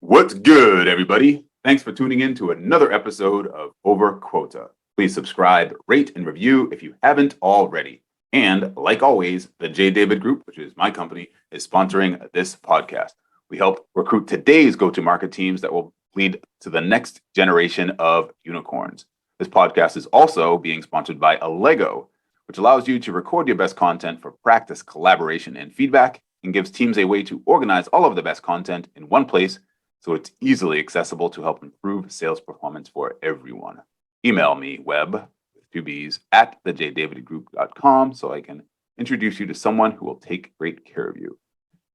What's good, everybody? Thanks for tuning in to another episode of Over Quota. Please subscribe, rate, and review if you haven't already. And like always, the J. David Group, which is my company, is sponsoring this podcast. We help recruit today's go-to-market teams that will lead to the next generation of unicorns. This podcast is also being sponsored by Allego, which allows you to record your best content for practice, collaboration, and feedback, and gives teams a way to organize all of the best content in one place so it's easily accessible to help improve sales performance for everyone. Email me, web, with two B's, at thejdavidgroup.com so I can introduce you to someone who will take great care of you.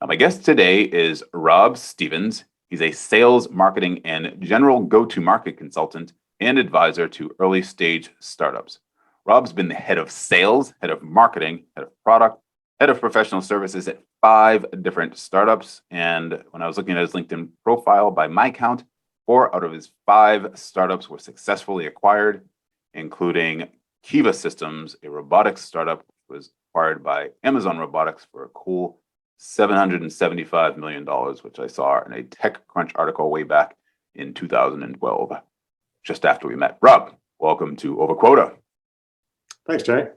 Now, my guest today is Rob Stevens. He's a sales, marketing, and general go-to-market consultant and advisor to early-stage startups. Rob's been the head of sales, head of marketing, head of product, head of professional services at 5 different startups. And when I was looking at his LinkedIn profile, by my count, 4 out of his 5 startups were successfully acquired, including Kiva Systems, a robotics startup, which was acquired by Amazon Robotics for a cool $775 million, which I saw in a TechCrunch article way back in 2012, just after we met. Rob, welcome to Over Quota. Thanks, Jay.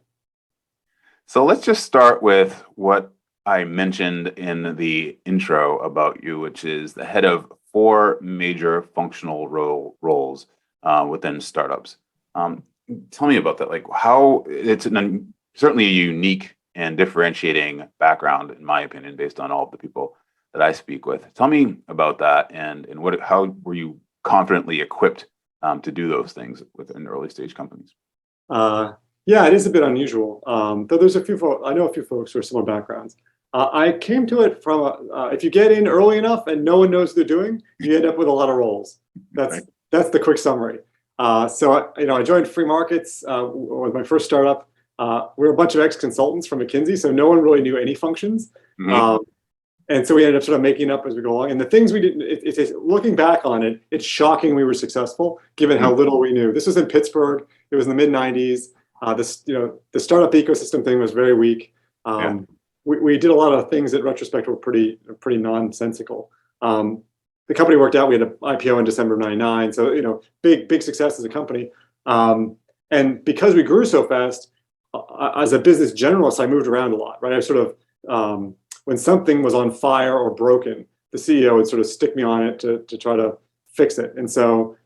So let's just start with what I mentioned in the intro about you, which is the head of 4 major functional roles within startups. Tell me about that. Like how it's certainly a unique and differentiating background, in my opinion, based on all of the people that I speak with. Tell me about that and how were you confidently equipped to do those things within early stage companies? Yeah, it is a bit unusual. Though there's a few folks, I know a few folks who are similar backgrounds. I came to it from if you get in early enough and no one knows what they're doing, you end up with a lot of roles. That's the quick summary. So I joined Free Markets with my first startup. We were a bunch of ex-consultants from McKinsey, so no one really knew any functions. Mm-hmm. And so we ended up sort of making up as we go along. And the things we did, looking back on it, it's shocking we were successful given how little we knew. This was in Pittsburgh. It was in the mid-90s. The startup ecosystem thing was very weak. We did a lot of things that, in retrospect, were pretty nonsensical. The company worked out. We had an IPO in December of '99, so big success as a company. And because we grew so fast, as a business generalist, I moved around a lot. Right, I sort of when something was on fire or broken, the CEO would sort of stick me on it to try to fix it. And so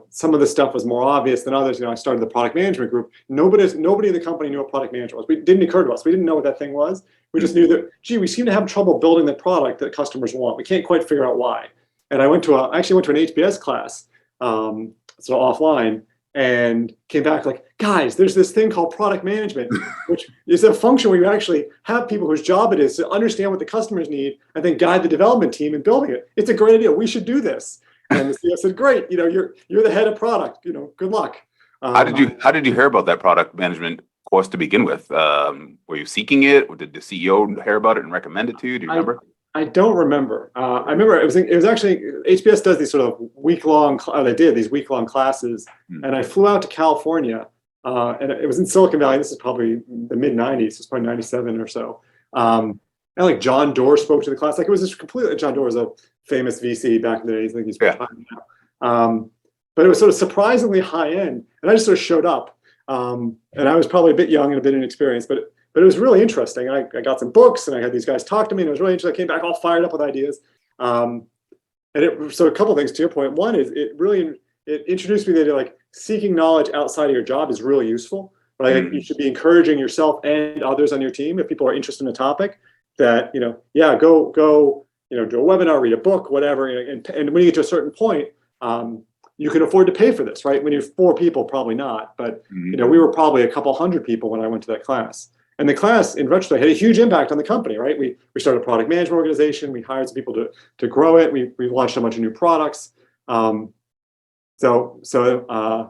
some of the stuff was more obvious than others. I started the product management group. Nobody in the company knew what product management was. It didn't occur to us. We didn't know what that thing was. We just knew that, we seem to have trouble building the product that customers want. We can't quite figure out why. And I actually went to an HBS class, sort of offline, and came back like, guys, there's this thing called product management, which is a function where you actually have people whose job it is to understand what the customers need and then guide the development team in building it. It's a great idea. We should do this. And the CEO said, "Great, you're the head of product. Good luck." How did you hear about that product management course to begin with? Were you seeking it, or did the CEO hear about it and recommend it to you? Do you remember? I don't remember. I remember it was actually HBS does these sort of week-long. They did these week-long classes, and I flew out to California, and it was in Silicon Valley. This is probably the mid '90s. It's probably '97 or so. And like John Doerr spoke to the class. Like it was just completely. John Doerr was a famous VC back in the days. I think he's retired now. But it was sort of surprisingly high end, and I just sort of showed up. And I was probably a bit young and a bit inexperienced, but it was really interesting. I got some books, and I had these guys talk to me, and it was really interesting. I came back all fired up with ideas. So a couple of things to your point. One is it introduced me to the idea like seeking knowledge outside of your job is really useful. Right? You should be encouraging yourself and others on your team if people are interested in a topic. That go do a webinar, read a book, whatever. And when you get to a certain point, you can afford to pay for this, right? When you're 4 people, probably not. But we were probably a couple hundred people when I went to that class. And the class, in retrospect, had a huge impact on the company, right? We started a product management organization. We hired some people to grow it. We launched a bunch of new products. So that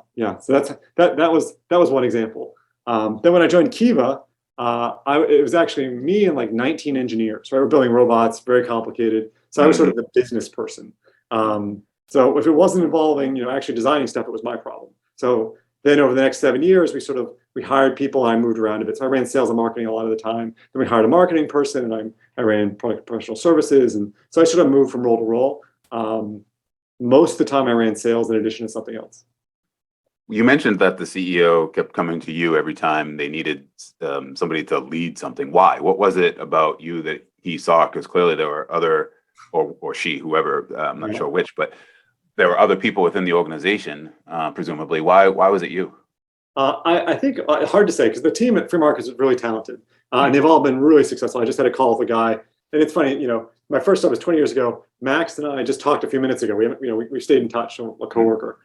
was one example. Then when I joined Kiva, it was actually me and like 19 engineers, right? We're building robots, very complicated. So I was sort of the business person. So if it wasn't involving, actually designing stuff, it was my problem. So then over the next 7 years, we hired people. I moved around a bit. So I ran sales and marketing a lot of the time. Then we hired a marketing person, and I ran product professional services. And so I sort of moved from role to role. most of the time I ran sales in addition to something else. You mentioned that the CEO kept coming to you every time they needed somebody to lead something. Why? What was it about you that he saw? Because clearly there were other, or she, whoever, I'm not sure which, but there were other people within the organization, presumably. Why was it you? I think hard to say because the team at Free Markets is really talented, and they've all been really successful. I just had a call with a guy, and it's funny, my first job was 20 years ago. Max and I just talked a few minutes ago. We stayed in touch, a coworker.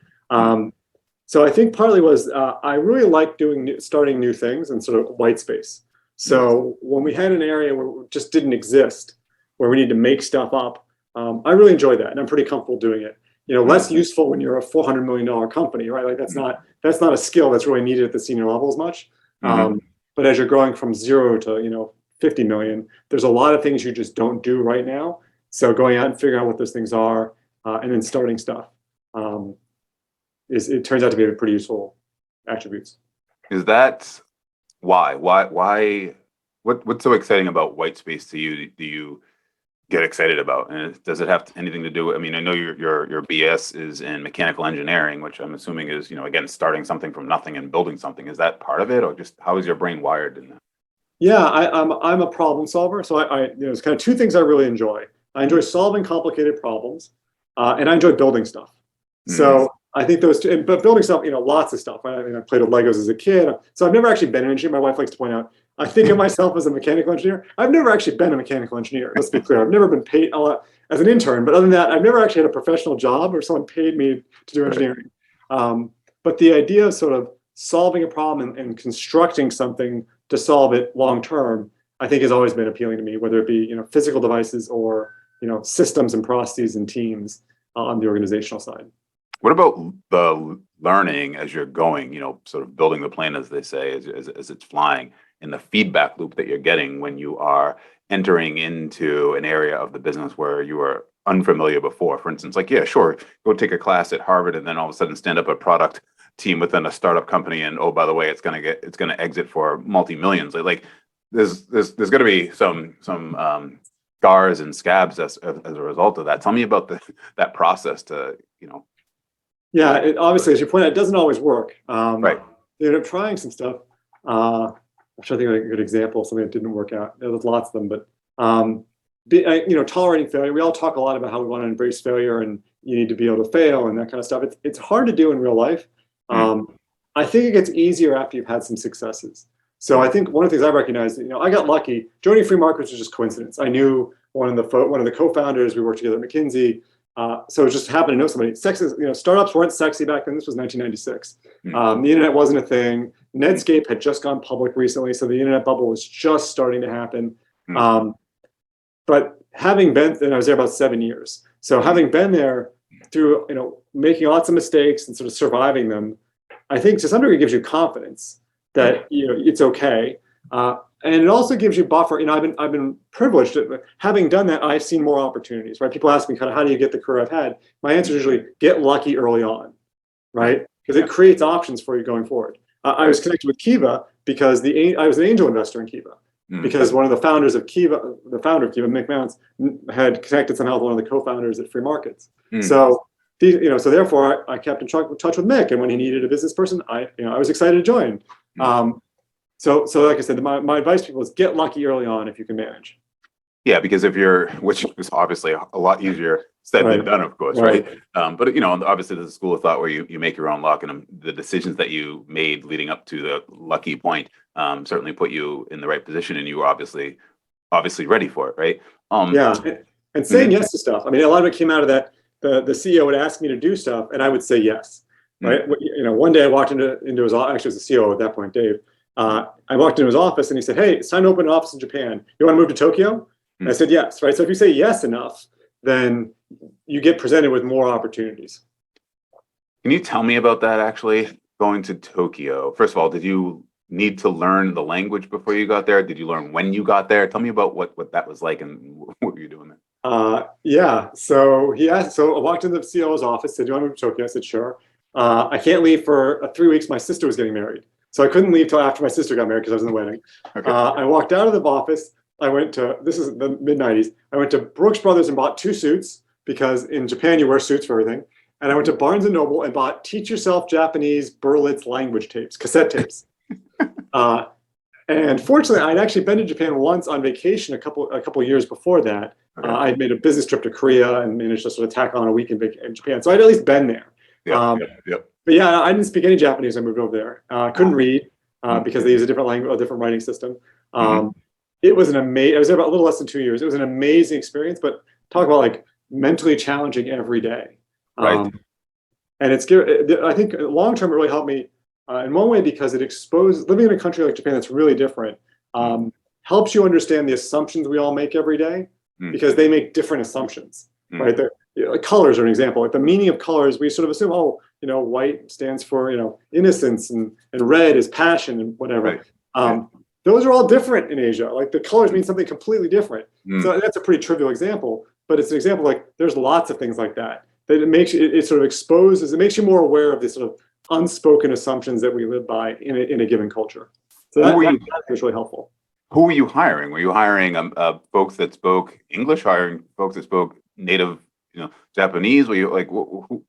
So I think partly was I really like starting new things and sort of white space. So when we had an area where it just didn't exist, where we need to make stuff up, I really enjoyed that, and I'm pretty comfortable doing it. Less useful when you're a $400 million company, right? Like that's not a skill that's really needed at the senior level as much. But as you're growing from 0 to 50 million, there's a lot of things you just don't do right now. So going out and figuring out what those things are, and then starting stuff, it turns out to be a pretty useful attributes. Is that why? What's so exciting about white space to you? Do you get excited about? And does it have anything to do with, I mean, I know your BS is in mechanical engineering, which I'm assuming is, again, starting something from nothing and building something. Is that part of it, or just how is your brain wired in that? Yeah, I'm a problem solver. So there's kind of two things I really enjoy. I enjoy solving complicated problems, and I enjoy building stuff. So I think those two, but building stuff, lots of stuff. I played with Legos as a kid. So I've never actually been an engineer. My wife likes to point out, I think of myself as a mechanical engineer. I've never actually been a mechanical engineer. Let's be clear. I've never been paid a lot as an intern, but other than that, I've never actually had a professional job or someone paid me to do engineering. But the idea of sort of solving a problem and constructing something to solve it long term, I think has always been appealing to me, whether it be physical devices or systems and processes and teams on the organizational side. What about the learning as you're going, sort of building the plane, as they say, as it's flying, and the feedback loop that you're getting when you are entering into an area of the business where you were unfamiliar before? For instance, like, yeah, sure, go take a class at Harvard and then all of a sudden stand up a product team within a startup company, and oh, by the way, it's going to exit for multi-millions. Like there's going to be some scars and scabs as a result of that. Tell me about that process to. Yeah, obviously, as you point out, it doesn't always work. Right. Trying some stuff. I'm trying to think of a good example of something that didn't work out. There's lots of them, but tolerating failure. We all talk a lot about how we want to embrace failure and you need to be able to fail and that kind of stuff. It's hard to do in real life. I think it gets easier after you've had some successes. So I think one of the things I recognize, I got lucky. Joining Free Markets was just coincidence. I knew one of the co-founders. We worked together at McKinsey. So it just happened to know somebody. Startups weren't sexy back then. This was 1996. The internet wasn't a thing. Netscape had just gone public recently, so the internet bubble was just starting to happen. But having been, and I was there about 7 years. So having been there through, making lots of mistakes and sort of surviving them, I think to some degree gives you confidence that it's okay. And it also gives you buffer. I've been privileged. Having done that, I've seen more opportunities, right? People ask me kind of, how do you get the career I've had? My answer is usually get lucky early on, right? Because it creates options for you going forward. I was connected with Kiva because I was an angel investor in Kiva because one of the founders of Kiva, Mick Mounts, had connected somehow with one of the co-founders at Free Markets. So therefore I kept in touch with Mick, and when he needed a business person, I was excited to join. So like I said, my advice to people is get lucky early on if you can manage. Yeah, because which is obviously a lot easier said than done, of course, right? But obviously there's a school of thought where you make your own luck, and the decisions that you made leading up to the lucky point certainly put you in the right position, and you were obviously ready for it, right? And saying yes to stuff. I mean, a lot of it came out of that. The CEO would ask me to do stuff, and I would say yes. Right? One day I walked into his office. Actually, it was the CEO at that point, Dave. I walked into his office and he said, "Hey, it's time to open an office in Japan. You want to move to Tokyo?" And I said, "Yes." Right. So if you say yes enough, then you get presented with more opportunities. Can you tell me about that? Actually, going to Tokyo. First of all, did you need to learn the language before you got there? Did you learn when you got there? Tell me about what that was like and what were you doing there? Yeah. So he asked. So I walked into the CEO's office. Said, "Do you want to move to Tokyo?" I said, "Sure." I can't leave for 3 weeks. My sister was getting married. So I couldn't leave till after my sister got married because I was in the wedding. Okay. I walked out of the office. This is the mid-90s. I went to Brooks Brothers and bought 2 suits, because in Japan you wear suits for everything. And I went to Barnes and Noble and bought Teach Yourself Japanese Berlitz language tapes, cassette tapes. And fortunately, I'd actually been to Japan once on vacation a couple years before that. Okay. I had made a business trip to Korea and managed to sort of tack on a week in Japan. So I'd at least been there. Yep. But yeah, I didn't speak any Japanese when I moved over there. I couldn't read because they use a different language, a different writing system. It was an amazing, I was there about a little less than 2 years. It was an amazing experience, but talk about like mentally challenging every day. Right. And I think long term, it really helped me in one way because it exposed, living in a country like Japan that's really different, helps you understand the assumptions we all make every day because they make different assumptions, right? Like colors are an example. Like the meaning of colors, we sort of assume, white stands for, innocence and red is passion and whatever. Right. Those are all different in Asia. Like the colors mean something completely different. So that's a pretty trivial example, but it's an example like there's lots of things like that it makes it sort of exposes, it makes you more aware of the sort of unspoken assumptions that we live by in a given culture. So that was really helpful. Who were you hiring? Were you hiring folks that spoke English, hiring folks that spoke native, Japanese? Were you like,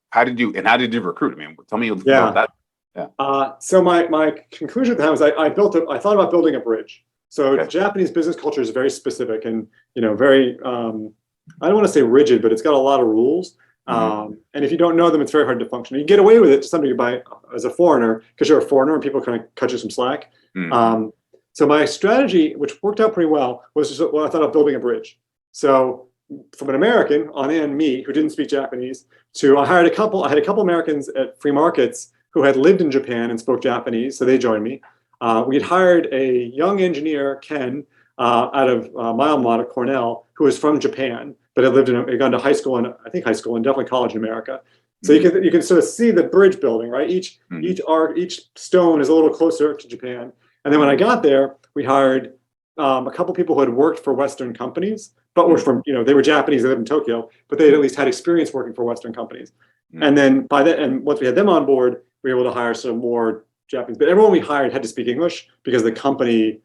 how did you recruit? I mean, tell me about that. Yeah. So my conclusion at the time was I thought about building a bridge. So Japanese business culture is very specific and, very, I don't want to say rigid, but it's got a lot of rules. And if you don't know them, it's very hard to function. You get away with it to some degree as a foreigner because you're a foreigner and people kind of cut you some slack. So my strategy, which worked out pretty well, was I thought of building a bridge. So from an American, me, who didn't speak Japanese, to I had a couple Americans at free markets who had lived in Japan and spoke Japanese, so they joined me. We had hired a young engineer, Ken, out of my alma mater, Cornell, who was from Japan, but had gone to high school and definitely college in America. So you can sort of see the bridge building, right? Each stone is a little closer to Japan. And then when I got there, we hired a couple people who had worked for Western companies, but were from, they were Japanese, they lived in Tokyo, but they had at least had experience working for Western companies. And then once we had them on board, we were able to hire some more Japanese. But everyone we hired had to speak English because the company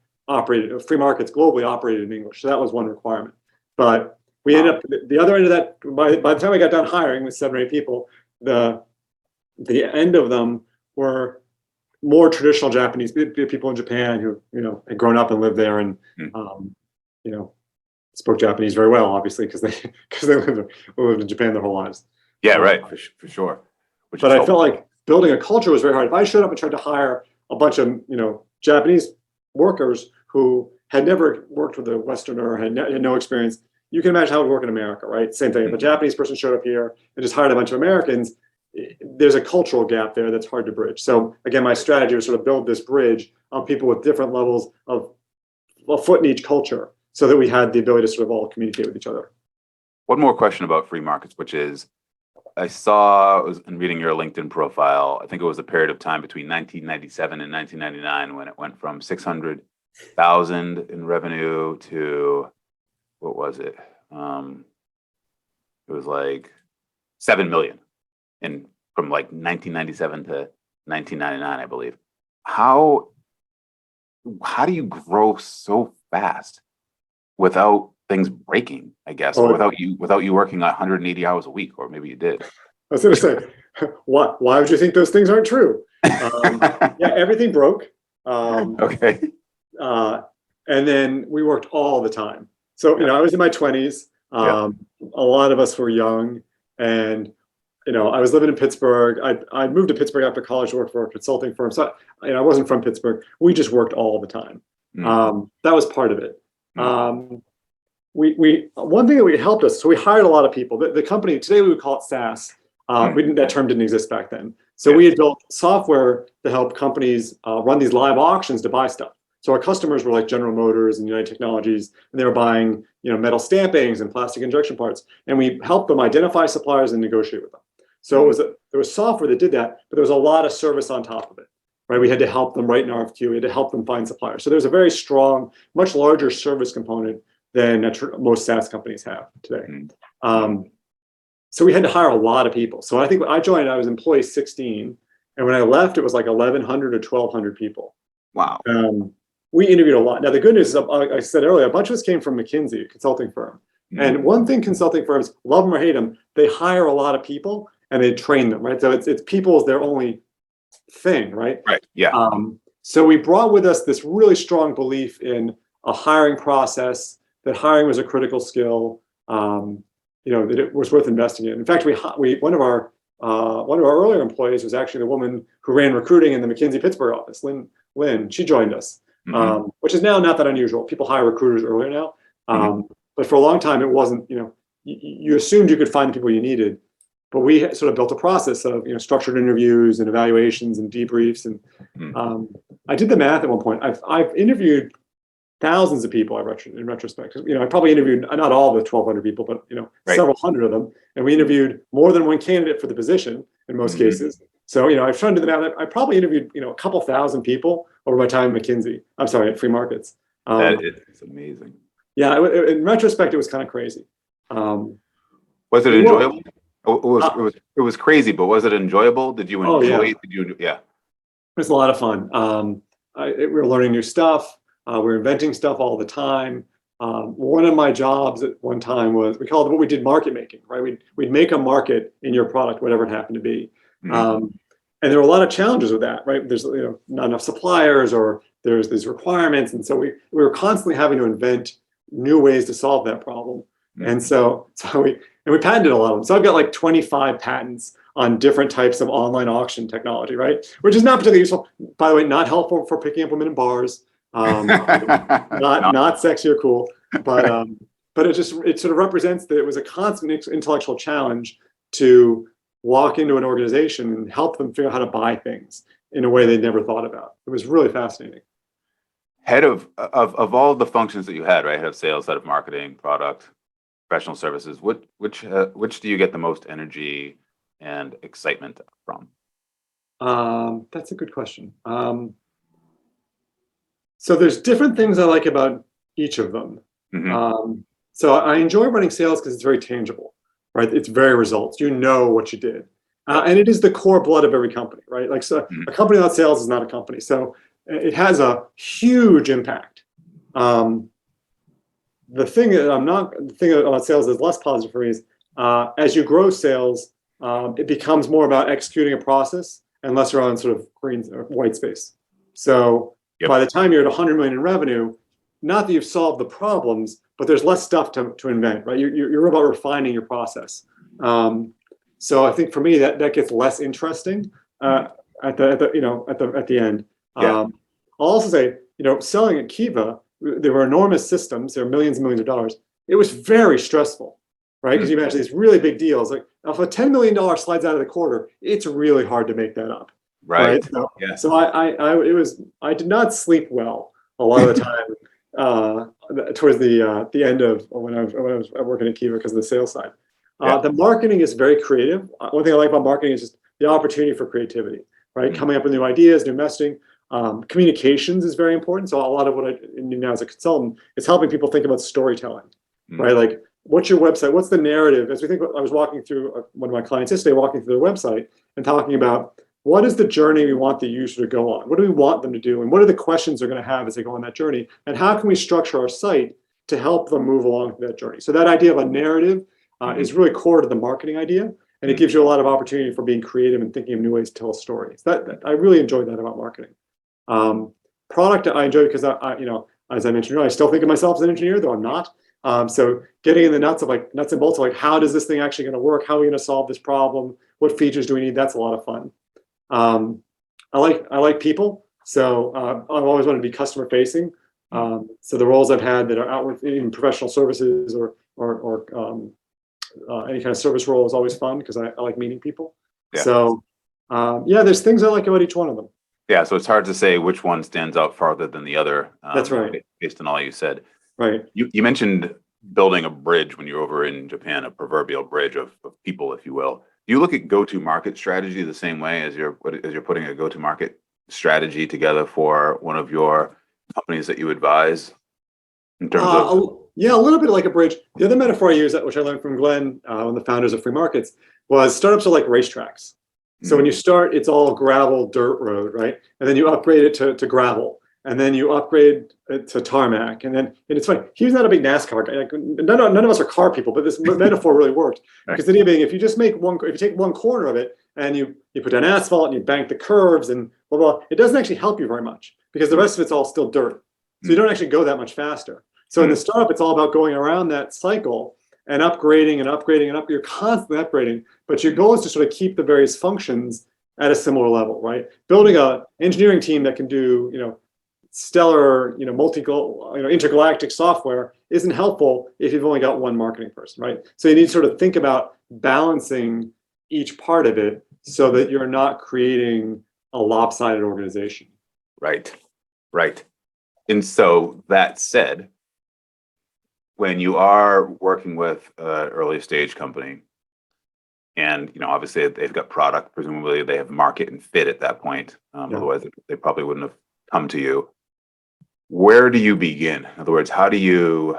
free markets globally operated in English. So that was one requirement. But we ended up, the other end of that, by the time I got done hiring with 7 or 8 people, the end of them were more traditional Japanese people in Japan who, had grown up and lived there and, spoke Japanese very well, obviously, because they lived in Japan their whole lives. Yeah, right, for sure. But I felt like building a culture was very hard. If I showed up and tried to hire a bunch of, Japanese workers who had never worked with a Westerner, had no experience, you can imagine how it would work in America, right? Same thing. If a Japanese person showed up here and just hired a bunch of Americans, there's a cultural gap there that's hard to bridge. So again, my strategy was sort of build this bridge on people with different levels of a foot in each culture so that we had the ability to sort of all communicate with each other. One more question about free markets, which is, I saw in reading your LinkedIn profile, I think it was a period of time between 1997 and 1999 when it went from 600,000 in revenue to, what was it? It was like 7 million from like 1997 to 1999, I believe. How do you grow so fast without things breaking, I guess, or without you working 180 hours a week, or maybe you did? I was going to say, why would you think those things aren't true? Everything broke. Okay. And then we worked all the time. So, I was in my 20s. A lot of us were young, and I was living in Pittsburgh. I moved to Pittsburgh after college to work for a consulting firm. So I wasn't from Pittsburgh. We just worked all the time. That was part of it. We one thing that helped us. So we hired a lot of people. The company today we would call it SaaS. That term didn't exist back then. So we had built software to help companies run these live auctions to buy stuff. So our customers were like General Motors and United Technologies, and they were buying metal stampings and plastic injection parts. And we helped them identify suppliers and negotiate with them. So there was software that did that, but there was a lot of service on top of it, right? We had to help them write an RFQ. We had to help them find suppliers. So there's a very strong, much larger service component than most SaaS companies have today. So we had to hire a lot of people. So I think when I joined, I was employee 16. And when I left, it was like 1,100 or 1,200 people. Wow. We interviewed a lot. Now, the good news is, like I said earlier, a bunch of us came from McKinsey, a consulting firm. And one thing consulting firms, love them or hate them, they hire a lot of people and they train them, right? So it's people is their only thing, right? Right. Yeah. So we brought with us this really strong belief in a hiring process, that hiring was a critical skill, that it was worth investing in. In fact, one of our earlier employees was actually the woman who ran recruiting in the McKinsey Pittsburgh office, Lynn. She joined us, which is now not that unusual. People hire recruiters earlier now, but for a long time it wasn't. You assumed you could find the people you needed, but we sort of built a process of structured interviews and evaluations and debriefs. And I did the math at one point. I've interviewed thousands of people in retrospect. I probably interviewed not all the 1,200 people, but several hundred of them. And we interviewed more than one candidate for the position in most cases. So I've tried to do the math. I probably interviewed a couple thousand people over my time at McKinsey. I'm sorry, at Free Markets. That is amazing. Yeah, in retrospect, it was kind of crazy. Was it enjoyable? It was crazy, but was it enjoyable? Did you enjoy it? Yeah. It was a lot of fun. We were learning new stuff. We were inventing stuff all the time. One of my jobs at one time was, we called it what we did market making, right? We'd make a market in your product, whatever it happened to be. And there were a lot of challenges with that, right? There's not enough suppliers, or there's these requirements. And so we were constantly having to invent new ways to solve that problem. And so we patented a lot of them. So I've got like 25 patents on different types of online auction technology, right? Which is not particularly useful. By the way, not helpful for picking up women in bars. Not sexy or cool, but it sort of represents that it was a constant intellectual challenge to walk into an organization and help them figure out how to buy things in a way they never thought about. It was really fascinating. Head of all the functions that you had, right? Head of sales, head of marketing, product, professional services. Which do you get the most energy and excitement from? That's a good question. So there's different things I like about each of them. So I enjoy running sales because it's very tangible, right? It's very results. You know what you did. And it is the core blood of every company, right? Like, so a company without sales is not a company. So it has a huge impact. The thing about sales is less positive for me is as you grow sales, it becomes more about executing a process and less around sort of green or white space. So by the time you're at 100 million in revenue, not that you've solved the problems, but there's less stuff to invent, right? You're about refining your process. So I think for me that gets less interesting at the end. I'll also say, selling at Kiva, there were enormous systems. There were millions and millions of dollars. It was very stressful, right? Because you imagine these really big deals. Like if a $10 million slides out of the quarter, it's really hard to make that up. Right. So I did not sleep well a lot of the time towards the end of when I was working at Kiva because of the sales side. The marketing is very creative. One thing I like about marketing is just the opportunity for creativity, right? Coming up with new ideas, new messaging. Communications is very important. So a lot of what I do now as a consultant is helping people think about storytelling, right? Like, what's your website? What's the narrative? As we think, I was walking through one of my clients yesterday, walking through their website and talking about what is the journey we want the user to go on? What do we want them to do? And what are the questions they're going to have as they go on that journey? And how can we structure our site to help them move along that journey? So that idea of a narrative is really core to the marketing idea. And it gives you a lot of opportunity for being creative and thinking of new ways to tell stories. I really enjoyed that about marketing. Product I enjoy because as I mentioned earlier, I still think of myself as an engineer, though I'm not. So getting in the nuts and bolts of how does this thing actually going to work? How are we going to solve this problem? What features do we need? That's a lot of fun. I like people. So I've always wanted to be customer facing. So the roles I've had that are outward in professional services or any kind of service role is always fun because I like meeting people. So there's things I like about each one of them. Yeah, so it's hard to say which one stands out farther than the other. That's right. Based on all you said. Right. You mentioned building a bridge when you were over in Japan, a proverbial bridge of people, if you will. Do you look at go-to-market strategy the same way as you're putting a go-to-market strategy together for one of your companies that you advise? In terms of a little bit like a bridge. The other metaphor I use, which I learned from Glenn, one of the founders of Free Markets, was startups are like racetracks. So when you start, it's all gravel, dirt road, right? And then you upgrade it to gravel. and then you upgrade it to tarmac. And it's funny, he's not a big NASCAR guy. Like, none of us are car people, but this metaphor really worked. Because the idea being, if you take one corner of it and you put down asphalt and you bank the curves and blah, blah, it doesn't actually help you very much because the rest of it's all still dirt. So you don't actually go that much faster. So in the startup, it's all about going around that cycle and upgrading and upgrading and you're constantly upgrading, but your goal is to sort of keep the various functions at a similar level, right? Building an engineering team that can do, stellar, intergalactic software isn't helpful if you've only got one marketing person, right? So you need to sort of think about balancing each part of it so that you're not creating a lopsided organization. Right. And so that said, when you are working with an early stage company, and obviously they've got product, presumably they have market and fit at that point. Otherwise, they probably wouldn't have come to you. Where do you begin? In other words, how do you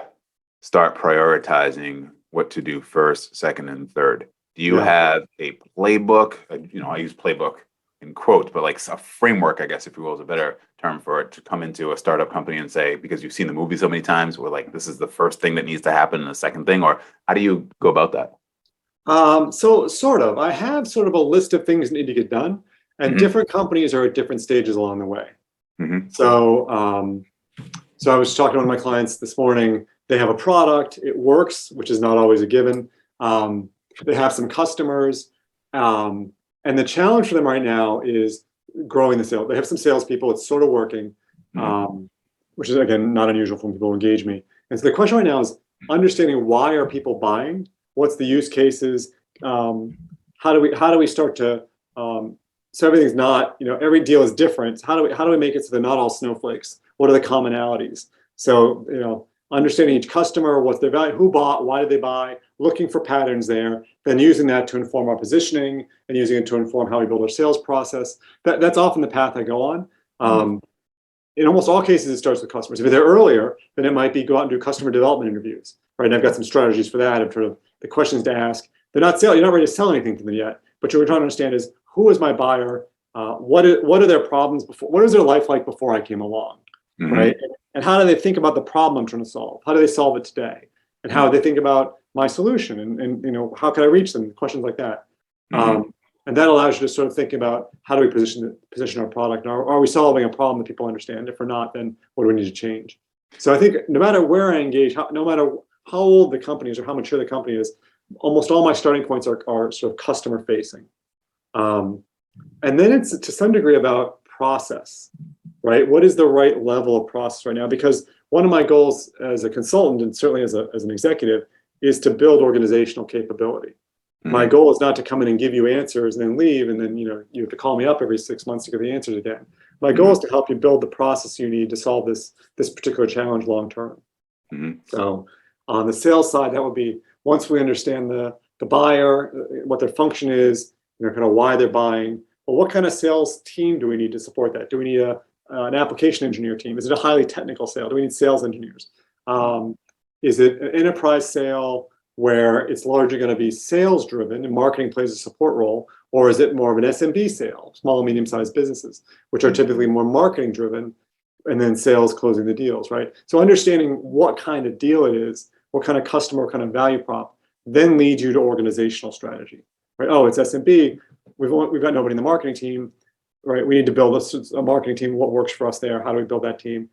start prioritizing what to do first, second, and third? Do you have a playbook? I use playbook in quotes, but like a framework, I guess, if you will, is a better term for it, to come into a startup company and say, because you've seen the movie so many times, where like this is the first thing that needs to happen and the second thing, or how do you go about that? So sort of. I have sort of a list of things that need to get done, and different companies are at different stages along the way. So I was talking to one of my clients this morning. They have a product, it works, which is not always a given. They have some customers, and the challenge for them right now is growing the sales. They have some salespeople, it's sort of working, which is, again, not unusual for when people engage me. And so the question right now is understanding, why are people buying? What's the use cases? How do we start to, so everything's not, every deal is different. How do we make it so they're not all snowflakes? What are the commonalities? So, understanding each customer, what's their value, who bought, why did they buy, looking for patterns there, then using that to inform our positioning and using it to inform how we build our sales process. That's often the path I go on. In almost all cases, it starts with customers. If they're earlier, then it might be go out and do customer development interviews, right? And I've got some strategies for that, of sort of the questions to ask. You're not ready to sell anything to them yet, but what you're trying to understand is, who is my buyer? What are their problems before? What is their life like before I came along, right? And how do they think about the problem I'm trying to solve? How do they solve it today? And how do they think about my solution? And how can I reach them? Questions like that. And that allows you to sort of think about, how do we position our product? Are we solving a problem that people understand? If we're not, then what do we need to change? So I think no matter where I engage, no matter how old the company is or how mature the company is, almost all my starting points are sort of customer facing. And then it's to some degree about process, right? What is the right level of process right now? Because one of my goals as a consultant, and certainly as an executive, is to build organizational capability. My goal is not to come in and give you answers and then leave, and then you have to call me up every 6 months to get the answers again. My goal is to help you build the process you need to solve this particular challenge long term. So on the sales side, that would be, once we understand the buyer, what their function is, kind of why they're buying, well, what kind of sales team do we need to support that? Do we need an application engineer team? Is it a highly technical sale? Do we need sales engineers? Is it an enterprise sale where it's largely going to be sales driven and marketing plays a support role? Or is it more of an SMB sale, small and medium-sized businesses, which are typically more marketing driven, and then sales closing the deals, right? So understanding what kind of deal it is, what kind of customer, what kind of value prop, then leads you to organizational strategy, right? Oh, it's SMB. We've got nobody in the marketing team, right? We need to build a marketing team. What works for us there? How do we build that team?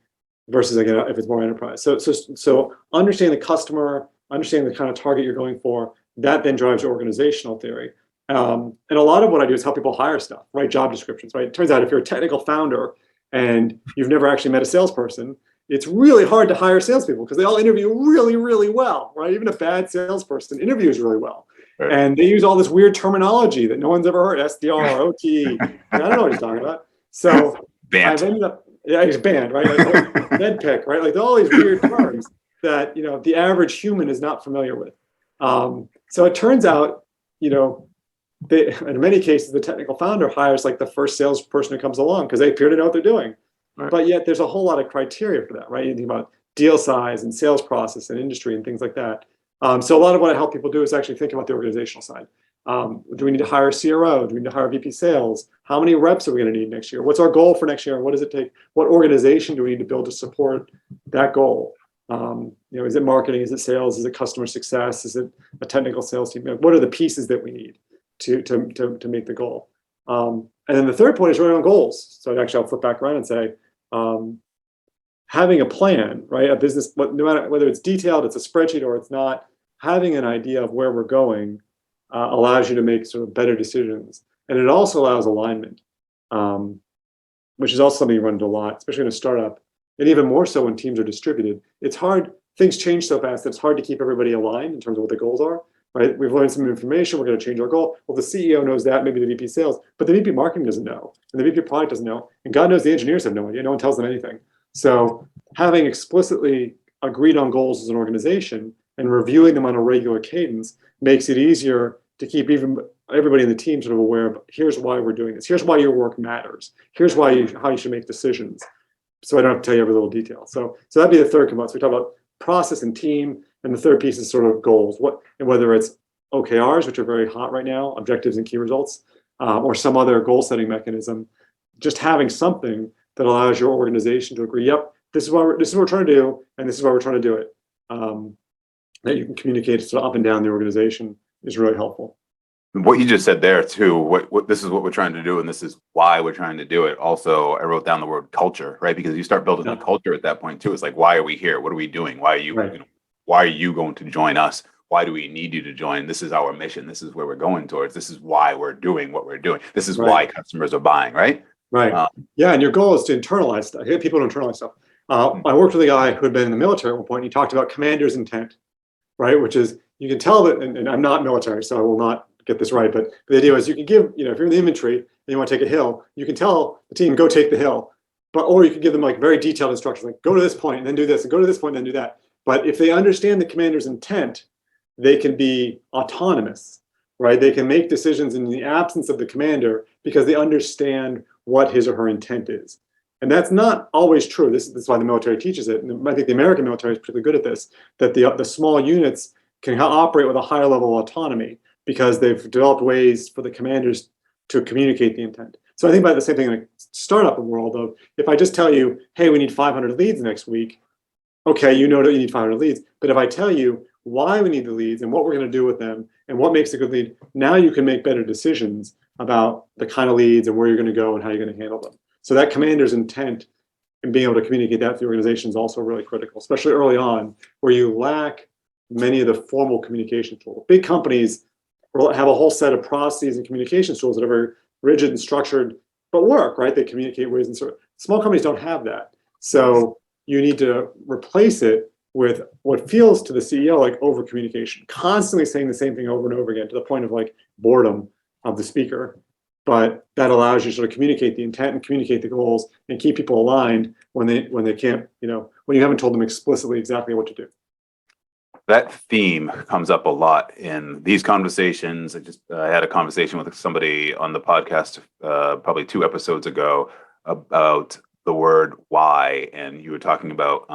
Versus, again, if it's more enterprise. So understanding the customer, understanding the kind of target you're going for, that then drives your organizational theory. And a lot of what I do is help people hire stuff, write job descriptions, right? It turns out if you're a technical founder and you've never actually met a salesperson, it's really hard to hire salespeople because they all interview really, really well, right? Even a bad salesperson interviews really well. Right. And they use all this weird terminology that no one's ever heard, SDR, OT. I don't know what he's talking about. So I've ended up, he's banned, right? Like MedPick, right? Like all these weird terms that, the average human is not familiar with. So it turns out, in many cases, the technical founder hires like the first salesperson who comes along because they appear to know what they're doing. Right. But yet there's a whole lot of criteria for that, right? You think about deal size and sales process and industry and things like that. So a lot of what I help people do is actually think about the organizational side. Do we need to hire a CRO? Do we need to hire a VP sales? How many reps are we going to need next year? What's our goal for next year? What does it take? What organization do we need to build to support that goal? Is it marketing? Is it sales? Is it customer success? Is it a technical sales team? What are the pieces that we need to make the goal? And then the third point is really on goals. So I'll flip back around and say, having a plan, right? A business, no matter whether it's detailed, it's a spreadsheet or it's not, having an idea of where we're going allows you to make sort of better decisions. And it also allows alignment, which is also something you run into a lot, especially in a startup. And even more so when teams are distributed. It's hard, things change so fast that it's hard to keep everybody aligned in terms of what the goals are, right? We've learned some information, we're going to change our goal. Well, the CEO knows that, maybe the VP sales, but the VP marketing doesn't know, and the VP product doesn't know, and God knows the engineers have no idea, no one tells them anything. So having explicitly agreed on goals as an organization and reviewing them on a regular cadence makes it easier to keep even everybody in the team sort of aware of, here's why we're doing this, here's why your work matters, here's how you should make decisions. So I don't have to tell you every little detail. So that'd be the third component. So we talk about process and team, and the third piece is sort of goals. And whether it's OKRs, which are very hot right now, objectives and key results, or some other goal setting mechanism, just having something that allows your organization to agree, yep, this is what we're trying to do, and this is why we're trying to do it. That you can communicate sort of up and down the organization is really helpful. What you just said there too, what this is what we're trying to do, and this is why we're trying to do it. Also, I wrote down the word culture, right? Because you start building a culture at that point too. It's like, why are we here? What are we doing? Why are you, right. Why are you going to join us? Why do we need you to join? This is our mission. This is where we're going towards. This is why we're doing what we're doing. This is why customers are buying, right? Right. Yeah, and your goal is to internalize stuff. I get people to internalize stuff. I worked with a guy who had been in the military at one point, and he talked about commander's intent, right? Which is, you can tell that, and I'm not military, so I will not get this right, but the idea is you can give, if you're in the infantry and you want to take a hill, you can tell the team, go take the hill. Or you can give them like very detailed instructions, like go to this point and then do this, and go to this point and then do that. But if they understand the commander's intent, they can be autonomous, right? They can make decisions in the absence of the commander because they understand what his or her intent is. And that's not always true. This is why the military teaches it. And I think the American military is particularly good at this, that the small units can operate with a higher level of autonomy because they've developed ways for the commanders to communicate the intent. So I think about the same thing in a startup world of, if I just tell you, hey, we need 500 leads next week, okay, you know that you need 500 leads. But if I tell you why we need the leads and what we're going to do with them and what makes a good lead, now you can make better decisions about the kind of leads and where you're going to go and how you're going to handle them. So that commander's intent and being able to communicate that to the organization is also really critical, especially early on where you lack many of the formal communication tools. Big companies have a whole set of processes and communication tools that are very rigid and structured, but work, right? They communicate ways and sort of, small companies don't have that. So you need to replace it with what feels to the CEO like over communication, constantly saying the same thing over and over again to the point of like boredom of the speaker. But that allows you to sort of communicate the intent and communicate the goals and keep people aligned when they can't, when you haven't told them explicitly exactly what to do. That theme comes up a lot in these conversations. I had a conversation with somebody on the podcast probably 2 episodes ago about the word why, and you were talking about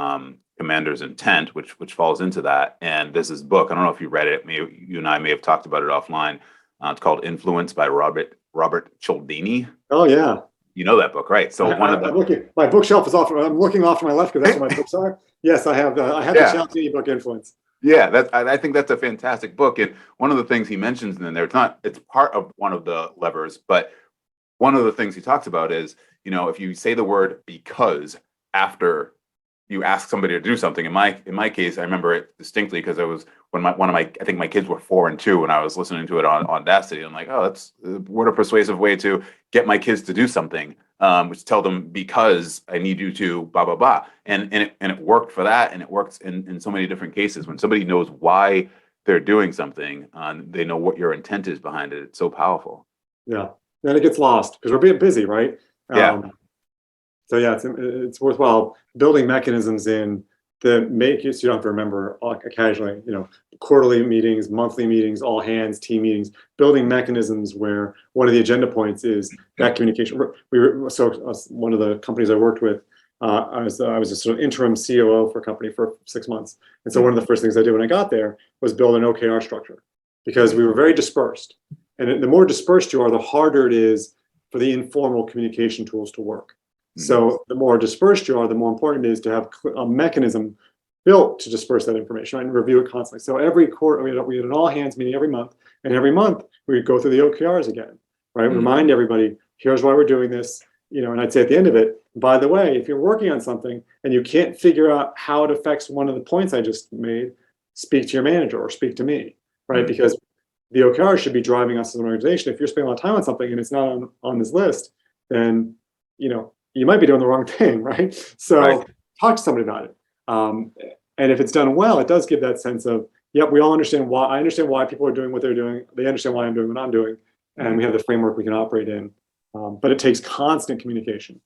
commander's intent, which falls into that. And there's this book, I don't know if you read it, you and I may have talked about it offline. It's called Influence by Robert Cialdini. Oh yeah. You know that book, right? So my bookshelf is off. I'm looking off to my left because that's where my books are. Yes, I have the Cialdini book, Influence. Yeah, I think that's a fantastic book. And one of the things he mentions in there, it's part of one of the levers, but one of the things he talks about is, if you say the word because after you ask somebody to do something. In my case, I remember it distinctly because it was when I think my kids were 4 and 2, and I was listening to it on Audacity. I'm like, oh, that's what a persuasive way to get my kids to do something. Which tell them because I need you to blah blah blah, and it worked for that, and it works in so many different cases. When somebody knows why they're doing something, they know what your intent is behind it. It's so powerful. Yeah, and it gets lost because we're being busy, right? Yeah. So yeah, it's worthwhile building mechanisms in that make it so you don't have to remember occasionally, quarterly meetings, monthly meetings, all hands, team meetings, building mechanisms where one of the agenda points is that communication. One of the companies I worked with, I was a sort of interim COO for a company for 6 months. And so one of the first things I did when I got there was build an OKR structure. because we were very dispersed. And the more dispersed you are, the harder it is for the informal communication tools to work. So the more dispersed you are, the more important it is to have a mechanism built to disperse that information, right, and review it constantly. So every quarter, we had an all hands meeting every month, and every month we would go through the OKRs again, right? Remind everybody, here's why we're doing this, and I'd say at the end of it, by the way, if you're working on something and you can't figure out how it affects one of the points I just made, speak to your manager or speak to me, right? Because the OKRs should be driving us as an organization. If you're spending a lot of time on something and it's not on this list, then, you might be doing the wrong thing, right? So talk to somebody about it. And if it's done well, it does give that sense of, yep, we all understand why. I understand why people are doing what they're doing. They understand why I'm doing what I'm doing. And we have the framework we can operate in. But it takes constant communication.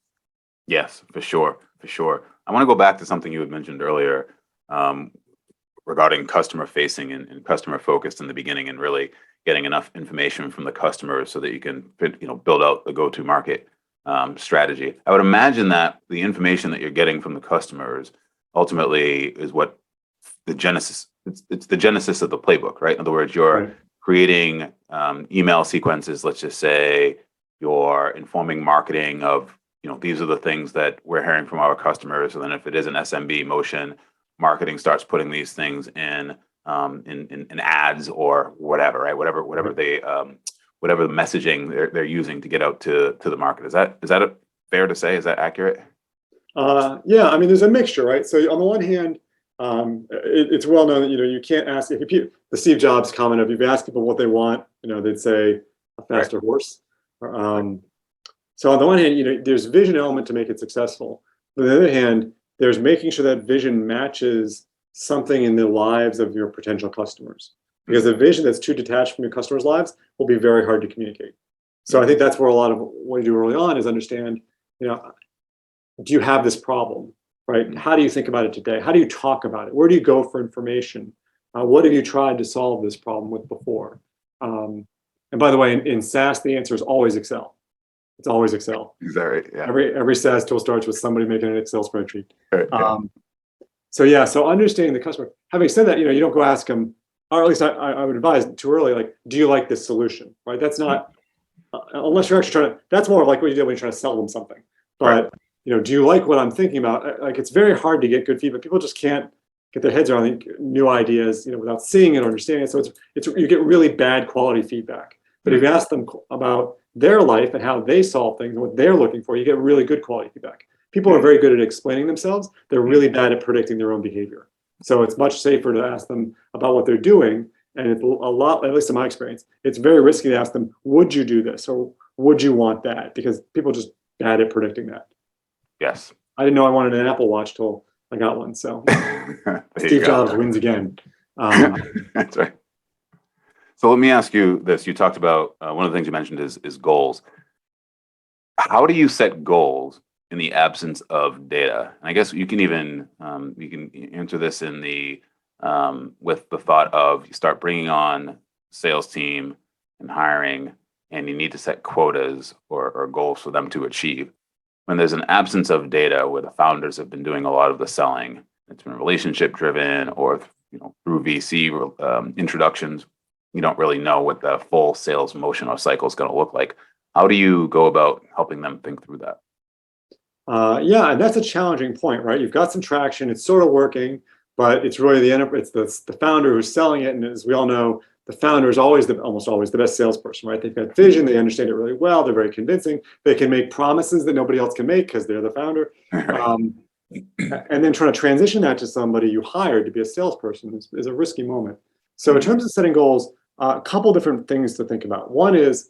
Yes, for sure. For sure. I want to go back to something you had mentioned earlier regarding customer facing and customer focused in the beginning, and really getting enough information from the customers so that you can build out the go-to market strategy. I would imagine that the information that you're getting from the customers ultimately is what the genesis. It's the genesis of the playbook, right? In other words, you're creating email sequences. Let's just say you're informing marketing of these are the things that we're hearing from our customers. And then if it is an SMB motion, marketing starts putting these things in ads or whatever, right? Whatever they whatever the messaging they're using to get out to the market. Is that fair to say? Is that accurate? Yeah, I mean, there's a mixture, right? So on the one hand, it's well known that you can't ask the Steve Jobs comment of, if you ask people what they want, they'd say a faster horse. So on the one hand, there's vision element to make it successful. But on the other hand, there's making sure that vision matches something in the lives of your potential customers. Because a vision that's too detached from your customers' lives will be very hard to communicate. So I think that's where a lot of what you do early on is understand, do you have this problem, right? How do you think about it today? How do you talk about it? Where do you go for information? What have you tried to solve this problem with before? And by the way, in SaaS, the answer is always Excel. It's always Excel. Is that right? Yeah. Every SaaS tool starts with somebody making an Excel spreadsheet. Right, So understanding the customer. Having said that, you don't go ask them, or at least I would advise too early, like, do you like this solution, right? That's not, unless you're actually trying to, that's more like what you do when you're trying to sell them something. But, do you like what I'm thinking about? Like, it's very hard to get good feedback. People just can't get their heads around new ideas, without seeing it or understanding it. So you get really bad quality feedback. But if you ask them about their life and how they solve things and what they're looking for, you get really good quality feedback. People are very good at explaining themselves. They're really bad at predicting their own behavior. So it's much safer to ask them about what they're doing. And it's a lot, at least in my experience, it's very risky to ask them, would you do this? Or would you want that? Because people are just bad at predicting that. Yes. I didn't know I wanted an Apple Watch till I got one. So Steve Jobs wins again. That's right. So let me ask you this. You talked about one of the things you mentioned is goals. How do you set goals in the absence of data? And I guess you can even you can answer this in the with the thought of, you start bringing on sales team and hiring, and you need to set quotas or goals for them to achieve. When there's an absence of data, where the founders have been doing a lot of the selling, it's been relationship driven, or through VC introductions, you don't really know what the full sales motion or cycle is going to look like. How do you go about helping them think through that? Yeah, and that's a challenging point, right? You've got some traction, it's sort of working, but it's really it's the founder who's selling it. And as we all know, the founder is almost always the best salesperson, right? They've got vision, they understand it really well, they're very convincing, they can make promises that nobody else can make because they're the founder. And then trying to transition that to somebody you hired to be a salesperson is a risky moment. So in terms of setting goals, a couple different things to think about. One is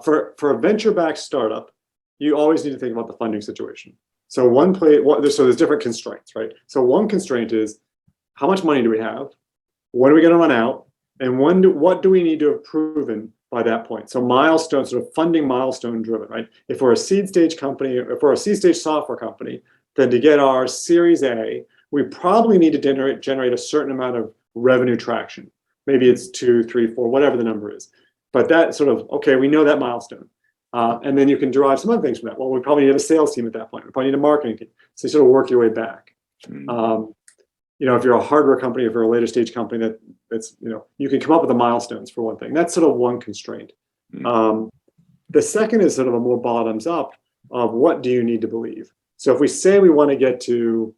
for a venture-backed startup, you always need to think about the funding situation. So there's different constraints, right? So one constraint is, how much money do we have? When are we going to run out? And what do we need to have proven by that point? So milestones, sort of funding milestone driven, right? If we're a seed stage company, if we're a seed stage software company, then to get our Series A, we probably need to generate a certain amount of revenue traction. Maybe it's 2, 3, 4, whatever the number is. But that sort of, okay, we know that milestone. And then you can derive some other things from that. Well, we probably need a sales team at that point. We probably need a marketing team. So you sort of work your way back. if you're a hardware company, if you're a later stage company, that's you can come up with the milestones for one thing. That's sort of one constraint. Mm. The second is sort of a more bottoms up of what do you need to believe. So if we say we want to get to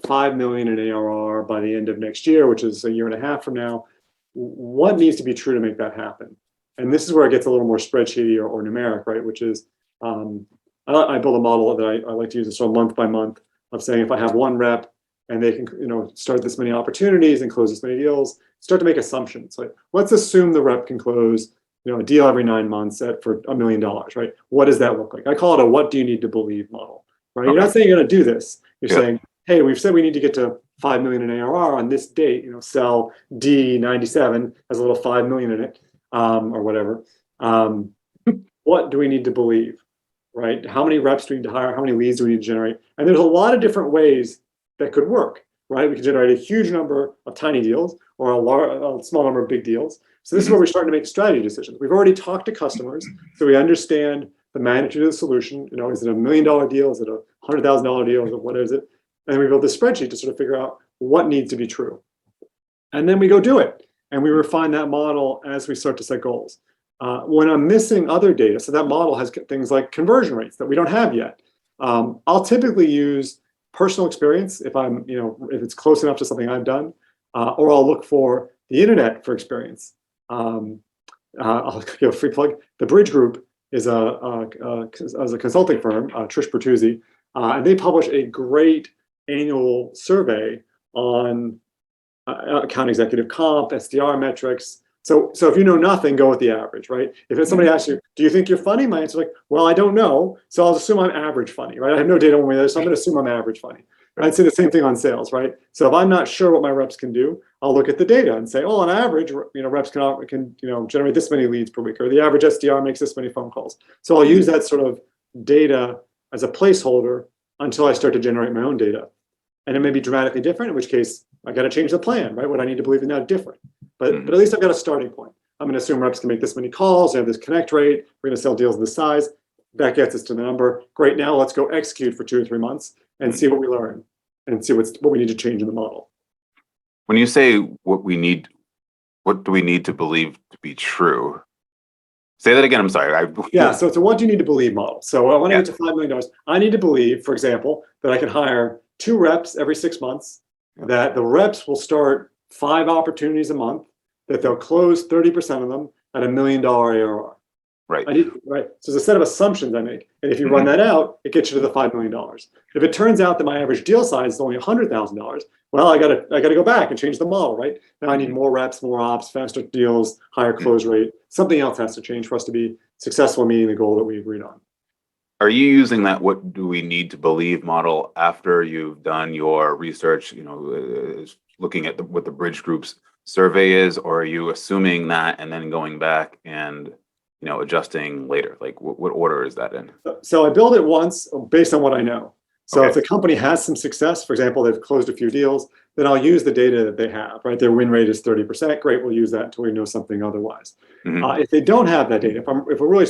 5 million in ARR by the end of next year, which is a year and a half from now, what needs to be true to make that happen? And this is where it gets a little more spreadsheety or numeric, right? Which is, I build a model that I like to use sort of month by month of saying if I have one rep and they can start this many opportunities and close this many deals, start to make assumptions. Like, let's assume the rep can close a deal every 9 months for $1 million, right? What does that look like? I call it a what do you need to believe model, right? Okay. You're not saying you're going to do this. You're Yeah. saying, hey, we've said we need to get to 5 million in ARR on this date. Cell D97 has a little 5 million in it, or whatever. What do we need to believe, right? How many reps do we need to hire? How many leads do we need to generate? And there's a lot of different ways that could work, right? We could generate a huge number of tiny deals or a small number of big deals. So this is where we're starting to make strategy decisions. We've already talked to customers, so we understand the magnitude of the solution. Is it $1 million deal? Is it a $100,000 deal? What is it? And we build this spreadsheet to sort of figure out what needs to be true. And then we go do it. And we refine that model as we start to set goals. When I'm missing other data, so that model has things like conversion rates that we don't have yet. I'll typically use personal experience if if it's close enough to something I've done, or I'll look for the internet for experience. I'll give a free plug. The Bridge Group is a consulting firm, Trish Bertuzzi, and they publish a great annual survey on account executive comp, SDR metrics. So if you know nothing, go with the average, right? If somebody asks you, do you think you're funny? My answer is like, well, I don't know. So I'll assume I'm average funny, right? I have no data on me there, so I'm going to assume I'm average funny. I'd say the same thing on sales, right? So if I'm not sure what my reps can do, I'll look at the data and say, oh, on average, reps can generate this many leads per week, or the average SDR makes this many phone calls. So I'll use that sort of data as a placeholder until I start to generate my own data. And it may be dramatically different, in which case I got to change the plan, right? What I need to believe is now different. But at least I've got a starting point. I'm going to assume reps can make this many calls. They have this connect rate. We're going to sell deals of this size. That gets us to the number. Great. Now let's go execute for 2 or 3 months and see what we learn and see what we need to change in the model. When you say what do we need to believe to be true? Say that again. I'm sorry. Yeah. So it's a what do you need to believe model. So I want to get to $5 million. I need to believe, for example, that I can hire 2 reps every 6 months, that the reps will start 5 opportunities a month, that they'll close 30% of them at $1 million ARR. Right. Right. So there's a set of assumptions I make. And if you run that out, it gets you to the $5 million. If it turns out that my average deal size is only $100,000, well, I gotta go back and change the model, right? Now I need more reps, more ops, faster deals, higher close rate. Something else has to change for us to be successful in meeting the goal that we agreed on. Are you using that what do we need to believe model after you've done your research, looking at what the Bridge Group's survey is, or are you assuming that and then going back and adjusting later? Like what order is that in? So I build it once based on what I know. So Okay. if the company has some success, for example, they've closed a few deals, then I'll use the data that they have, right? Their win rate is 30%. Great, we'll use that until we know something otherwise. Mm-hmm. If they don't have that data, if we're really,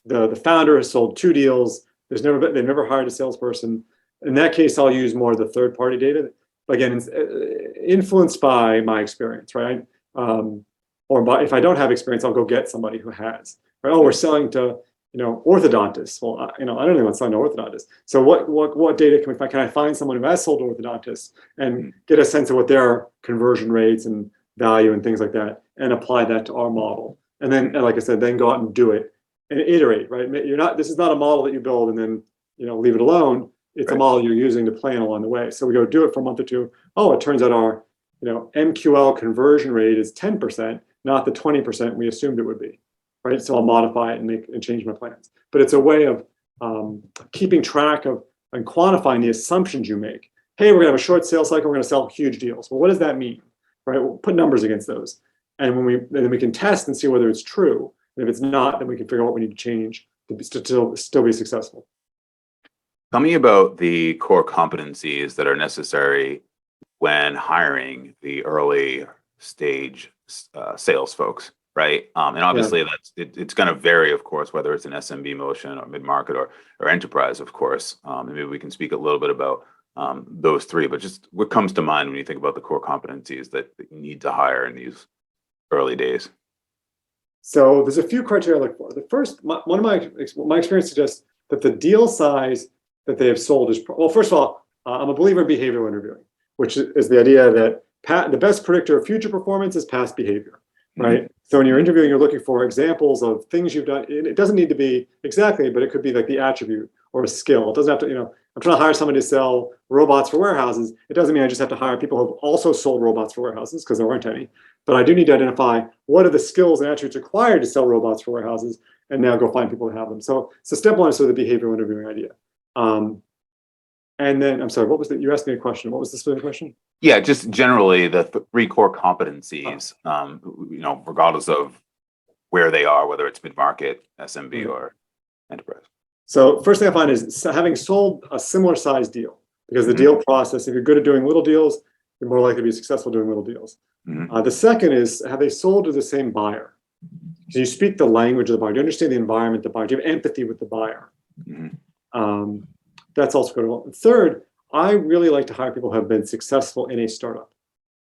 the founder has sold 2 deals, they've never hired a salesperson. In that case, I'll use more of the third-party data. Again, influenced by my experience, right? If I don't have experience, I'll go get somebody who has. Right? Oh, we're selling to orthodontists. Well, I don't even want to sell to orthodontists. So what data can we find? Can I find someone who has sold to orthodontists and get a sense of what their conversion rates and value and things like that, and apply that to our model? And then, like I said, then go out and do it and iterate. Right? This is not a model that you build and then leave it alone. It's a model you're using to plan along the way. So we go do it for a month or 2. Oh, it turns out our MQL conversion rate is 10%, not the 20% we assumed it would be. Right? So I'll modify it and change my plans. But it's a way of keeping track of and quantifying the assumptions you make. Hey, we're going to have a short sales cycle. We're going to sell huge deals. Well, what does that mean? Right? We'll put numbers against those, and then we can test and see whether it's true. And if it's not, then we can figure out what we need to change to still be successful. Tell me about the core competencies that are necessary when hiring the early stage sales folks, right? And obviously it's going to vary, of course, whether it's an SMB motion or mid-market or enterprise, of course. And maybe we can speak a little bit about those three, but just what comes to mind when you think about the core competencies that you need to hire in these early days? So there's a few criteria I look for. The first, one of my experience suggests that the deal size that they have sold is, well, first of all, I'm a believer in behavioral interviewing, which is the idea that the best predictor of future performance is past behavior, right? Mm-hmm. So when you're interviewing, you're looking for examples of things you've done. It doesn't need to be exactly, but it could be like the attribute or a skill. It doesn't have to, I'm trying to hire somebody to sell robots for warehouses. It doesn't mean I just have to hire people who have also sold robots for warehouses, because there aren't any. But I do need to identify what are the skills and attributes required to sell robots for warehouses, and now go find people who have them. So step one is sort of the behavioral interviewing idea. And then, I'm sorry, what was you asked me a question. What was the specific question? Yeah, just generally the three core competencies, regardless of where they are, whether it's mid-market, SMB, or enterprise. So first thing I find is having sold a similar size deal, because the deal process, if you're good at doing little deals, you're more likely to be successful doing little deals. The second is, have they sold to the same buyer? Do you speak the language of the buyer? Do you understand the environment of the buyer? Do you have empathy with the buyer? That's also critical. Third, I really like to hire people who have been successful in a startup,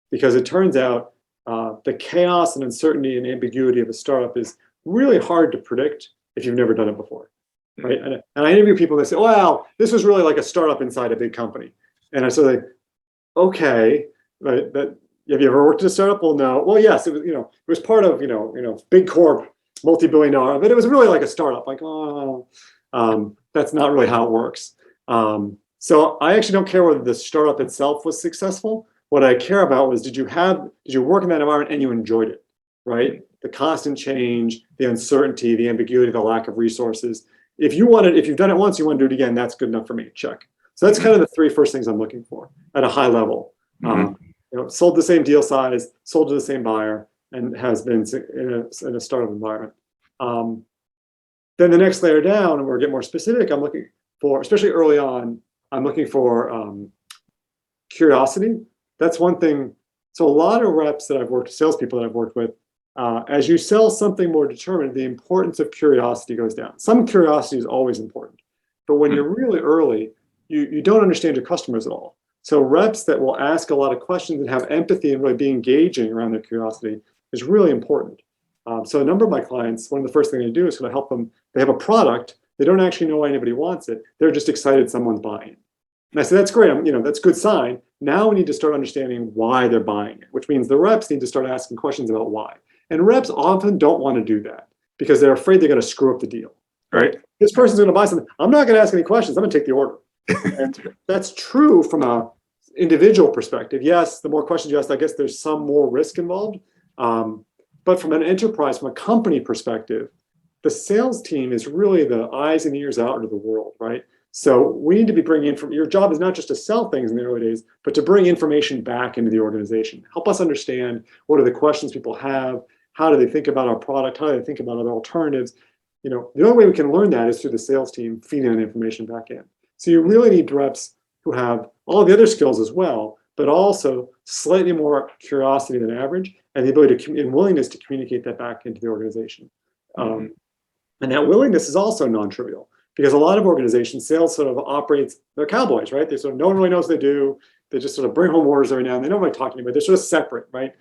because it turns out the chaos and uncertainty and ambiguity of a startup is really hard to predict if you've never done it before, right? And I interview people and they say, well, this was really like a startup inside a big company. And I sort of like, okay, right, but have you ever worked at a startup? Well, no. Well, yes, it was, it was part of, big corp, multi-billion dollar, but it was really like a startup. Like, that's not really how it works. So I actually don't care whether the startup itself was successful. What I care about was, did you work in that environment and you enjoyed it, right? The constant change, the uncertainty, the ambiguity, the lack of resources. If you've done it once, you want to do it again, that's good enough for me. Check. So that's kind of the three first things I'm looking for at a high level. Sold the same deal size, sold to the same buyer, and has been in a startup environment. Then the next layer down, and we'll get more specific, I'm looking for, especially early on, I'm looking for curiosity. That's one thing. So a lot of reps that I've worked, salespeople that I've worked with, as you sell something more determined, the importance of curiosity goes down. Some curiosity is always important, but when you're really early, you don't understand your customers at all. So reps that will ask a lot of questions and have empathy and really be engaging around their curiosity is really important. So a number of my clients, one of the first things I do is to help them. They have a product. They don't actually know why anybody wants it. They're just excited someone's buying it. And I say, that's great. That's a good sign. Now we need to start understanding why they're buying it, which means the reps need to start asking questions about why. And reps often don't want to do that because they're afraid they're going to screw up the deal. Right? This person's going to buy something. I'm not going to ask any questions. I'm going to take the order. And that's true from a individual perspective. Yes, the more questions you ask, I guess there's some more risk involved. But from an enterprise, from a company perspective, the sales team is really the eyes and ears out into the world, right? So we need to be bringing in your job is not just to sell things in the early days, but to bring information back into the organization. Help us understand what are the questions people have, how do they think about our product, how do they think about other alternatives. The only way we can learn that is through the sales team feeding that information back in. So you really need reps who have all the other skills as well, but also slightly more curiosity than average, and the ability and willingness to communicate that back into the organization. And that willingness is also non-trivial, because a lot of organizations, sales sort of operates, they're cowboys, right? They sort of, no one really knows what they do. They just sort of bring home orders every now and then. They don't really talk to anybody. They're sort of separate, right?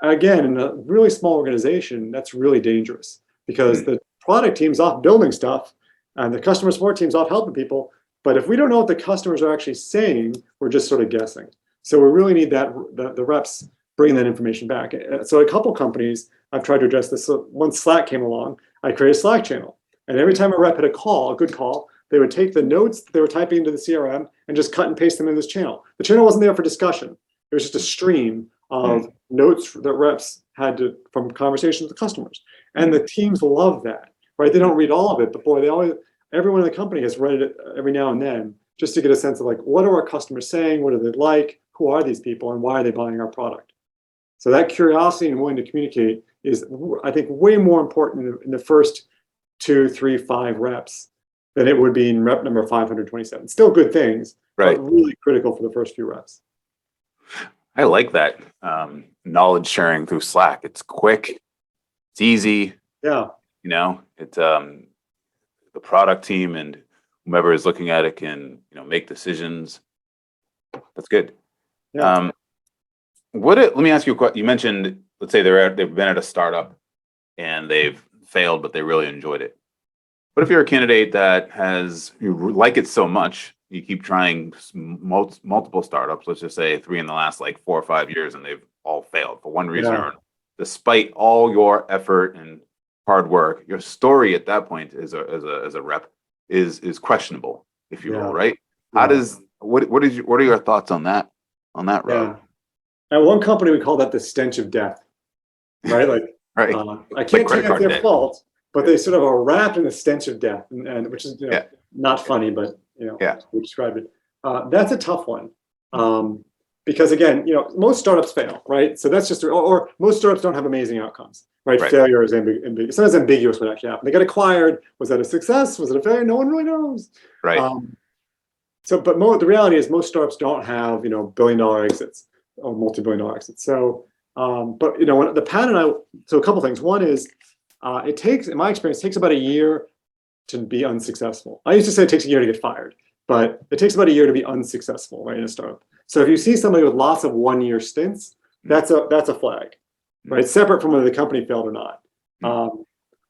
Again, in a really small organization, that's really dangerous, because the product team's off building stuff and the customer support team's off helping people. But if we don't know what the customers are actually saying, we're just sort of guessing. So we really need that the reps bring that information back. So a couple companies, I've tried to address this. So once Slack came along, I created a Slack channel. And every time a rep had a good call, they would take the notes that they were typing into the CRM and just cut and paste them in this channel. The channel wasn't there for discussion. It was just a stream of notes that reps had from conversations with customers. And the teams love that, right? They don't read all of it, but boy, everyone in the company has read it every now and then, just to get a sense of like, what are our customers saying? What are they like? Who are these people? And why are they buying our product? So that curiosity and willing to communicate is, I think, way more important in the first 2, 3, 5 reps than it would be in rep number 527. Still good things, right? But really critical for the first few reps. I like that knowledge sharing through Slack. It's quick, it's easy. Yeah. It's the product team and whomever is looking at it can, make decisions That's good. Yeah. Let me ask you a question. You mentioned, let's say they've been at a startup and they've failed, but they really enjoyed it. What if you're a candidate that you like it so much, you keep trying multiple startups, let's just say 3 in the last like 4 or 5 years, and they've all failed for one reason or Yeah. another. Despite all your effort and hard work, your story at that point as a rep is questionable, if you will, Yeah. right? Yeah. What are your thoughts on that road? Yeah. At one company, we call that the stench of death, right? Like, Right. I can't tell credit you it's card their debt. fault, but they sort of are wrapped in the stench of death, and which is Yeah. not funny, but Yeah. we describe it. That's a tough one, because again, most startups fail, right? So that's just or most startups don't have amazing outcomes, right? Right. Failure is ambiguous. Sometimes ambiguous what actually happened. They got acquired. Was that a success? Was it a failure? No one really knows. Right. But the reality is most startups don't have billion-dollar exits or multi-billion-dollar exits. So, but the pattern so a couple things. One is it takes, in my experience, about a year to be unsuccessful. I used to say it takes a year to get fired, but it takes about a year to be unsuccessful, right, in a startup. So if you see somebody with lots of 1-year stints, that's a flag, right? Separate from whether the company failed or not.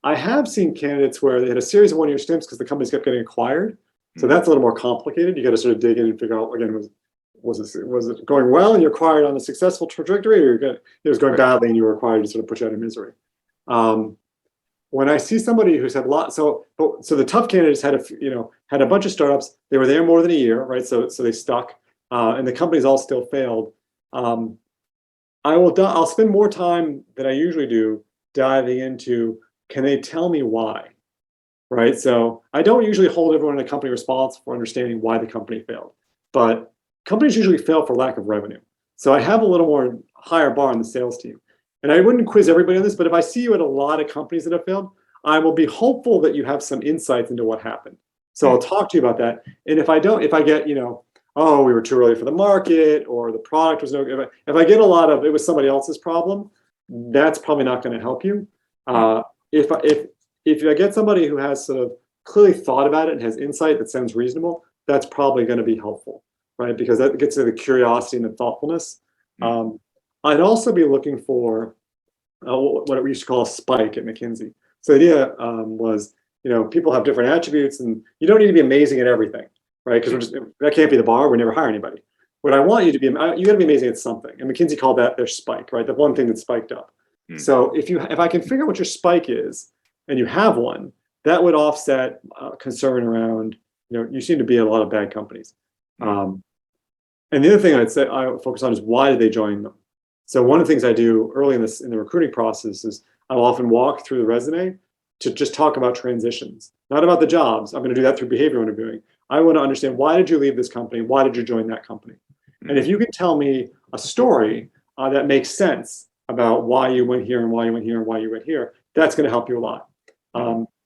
I have seen candidates where they had a series of 1-year stints because the companies kept getting acquired. So that's a little more complicated. You got to sort of dig in and figure out, again, was it going well and you're acquired on a successful trajectory, or it was going badly and you were acquired to sort of put you out of misery. When I see somebody who's had lots, so the tough candidates had a bunch of startups. They were there more than a year, right? So they stuck, and the companies all still failed. I'll spend more time than I usually do diving into, can they tell me why? Right. So I don't usually hold everyone in a company responsible for understanding why the company failed, but companies usually fail for lack of revenue. So I have a little more higher bar on the sales team. And I wouldn't quiz everybody on this, but if I see you at a lot of companies that have failed, I will be hopeful that you have some insights into what happened. So I'll talk to you about that. And if I get, oh, we were too early for the market, or the product was no good. If I get a lot of, it was somebody else's problem, that's probably not going to help you. If I get somebody who has sort of clearly thought about it and has insight that sounds reasonable, that's probably going to be helpful, right? Because that gets to the curiosity and the thoughtfulness. I'd also be looking for what we used to call a spike at McKinsey. So the idea was, people have different attributes, and you don't need to be amazing at everything, right? Because that can't be the bar. We never hire anybody. What I want you to be, you got to be amazing at something. And McKinsey called that their spike, right? The one thing that spiked up. So if I can figure out what your spike is, and you have one, that would offset concern around, you seem to be at a lot of bad companies. And the other thing I'd say I focus on is, why did they join them? So one of the things I do early in the recruiting process is I'll often walk through the resume to just talk about transitions, not about the jobs. I'm going to do that through behavioral interviewing. I want to understand, why did you leave this company? Why did you join that company? And if you can tell me a story that makes sense about why you went here and why you went here and why you went here, that's going to help you a lot.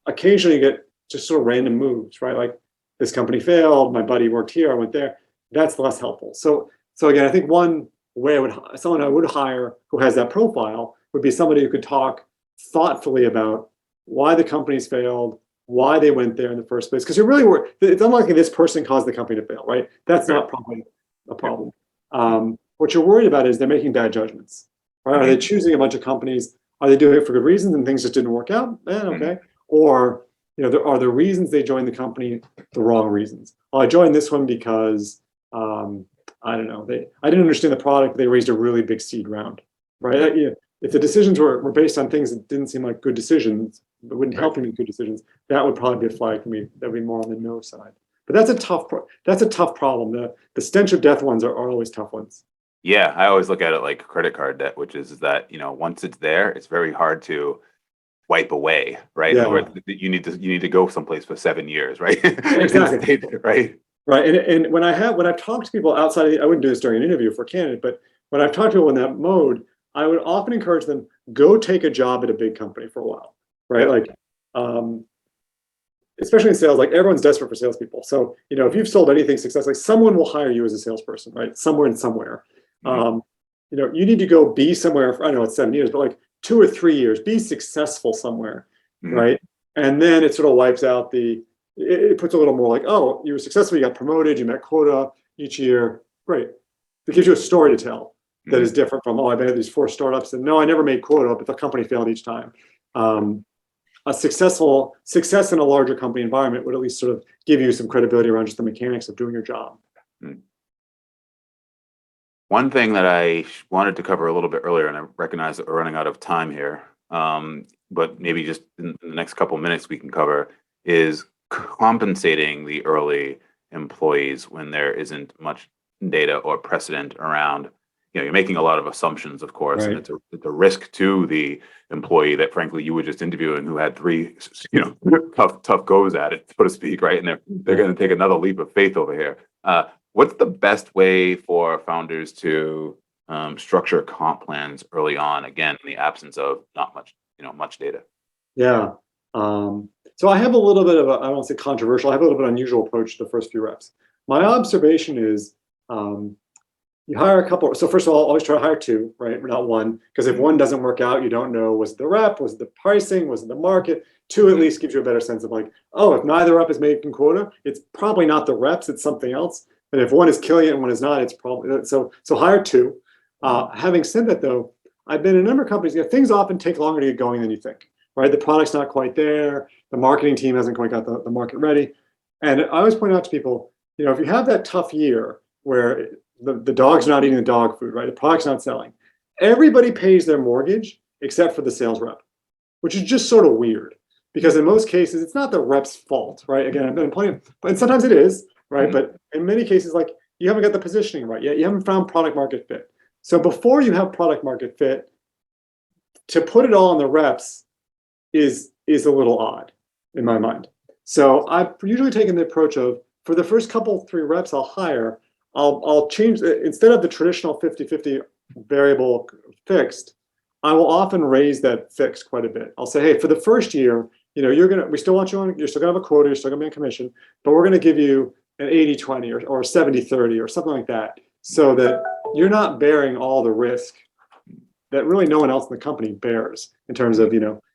Occasionally you get just sort of random moves, right? Like, this company failed, my buddy worked here, I went there. That's less helpful. So again, I think one way someone I would hire who has that profile would be somebody who could talk thoughtfully about why the companies failed, why they went there in the first place. Because it's unlikely this person caused the company to fail, right? That's not probably a problem. What you're worried about is they're making bad judgments, right? Are they choosing a bunch of companies? Are they doing it for good reasons and things just didn't work out? Okay. Or, are the reasons they joined the company the wrong reasons? Well, I joined this one because, I don't know, I didn't understand the product. They raised a really big seed round, right? If the decisions were based on things that didn't seem like good decisions, but wouldn't help me make good decisions, that would probably be a flag for me. That would be more on the no side. But that's a tough problem. The stench of death ones are always tough ones. Yeah, I always look at it like credit card debt, which is that, once it's there, it's very hard to wipe away, right? Yeah. Or you need to go someplace for 7 years, right? Exactly. Stay there, right? Right. And when I've talked to people outside, I wouldn't do this during an interview for a candidate, but when I've talked to people in that mode, I would often encourage them, go take a job at a big company for a while, right? Like, especially in sales, like, everyone's desperate for salespeople. So, if you've sold anything successfully, someone will hire you as a salesperson, right? Somewhere and somewhere. You need to go be somewhere for, I know it's 7 years, but like 2 or 3 years, be successful somewhere, right? And then it sort of wipes out it puts a little more like, oh, you were successful, you got promoted, you met quota each year, Great. It gives you a story to tell that is different from, oh, I've had these 4 startups and no, I never made quota, but the company failed each time. A success in a larger company environment would at least sort of give you some credibility around just the mechanics of doing your job. One thing that I wanted to cover a little bit earlier, and I recognize that we're running out of time here, but maybe just in the next couple of minutes we can cover, is compensating the early employees when there isn't much data or precedent around. You're making a lot of assumptions, of course, Right. and it's a risk to the employee that, frankly, you were just interviewing who had 3, tough goes at it, so to speak, right? And they're going to take another leap of faith over here. What's the best way for founders to structure comp plans early on? Again, in the absence of not much data. Yeah. So I have a little bit of I don't want to say controversial, I have a little bit unusual approach to the first few reps. My observation is you hire a couple. So first of all, always try to hire 2, right? Not 1, because if 1 doesn't work out, you don't know, was it the rep, was it the pricing, was it the market? 2 at least gives you a better sense of like, oh, if neither rep is making quota, it's probably not the reps, it's something else. And if 1 is killing it and 1 is not, it's probably, so hire 2. Having said that though, I've been in a number of companies, things often take longer to get going than you think, right? The product's not quite there. The marketing team hasn't quite got the market ready. And I always point out to people, if you have that tough year where the dog's not eating the dog food, right? The product's not selling. Everybody pays their mortgage except for the sales rep, which is just sort of weird because in most cases, it's not the rep's fault, right? Again, I've been plenty, but sometimes it is, right? But in many cases, like you haven't got the positioning right yet. You haven't found product market fit. So before you have product market fit, to put it all on the reps is a little odd in my mind. So I've usually taken the approach of, for the first couple, 3 reps I'll hire, I'll change, instead of the traditional 50-50 variable fixed, I will often raise that fixed quite a bit. I'll say, hey, for the first year, we still want you on, you're still gonna have a quota, you're still gonna be on commission, but we're gonna give you an 80-20 or 70-30 or something like that, so that you're not bearing all the risk that really no one else in the company bears in terms of,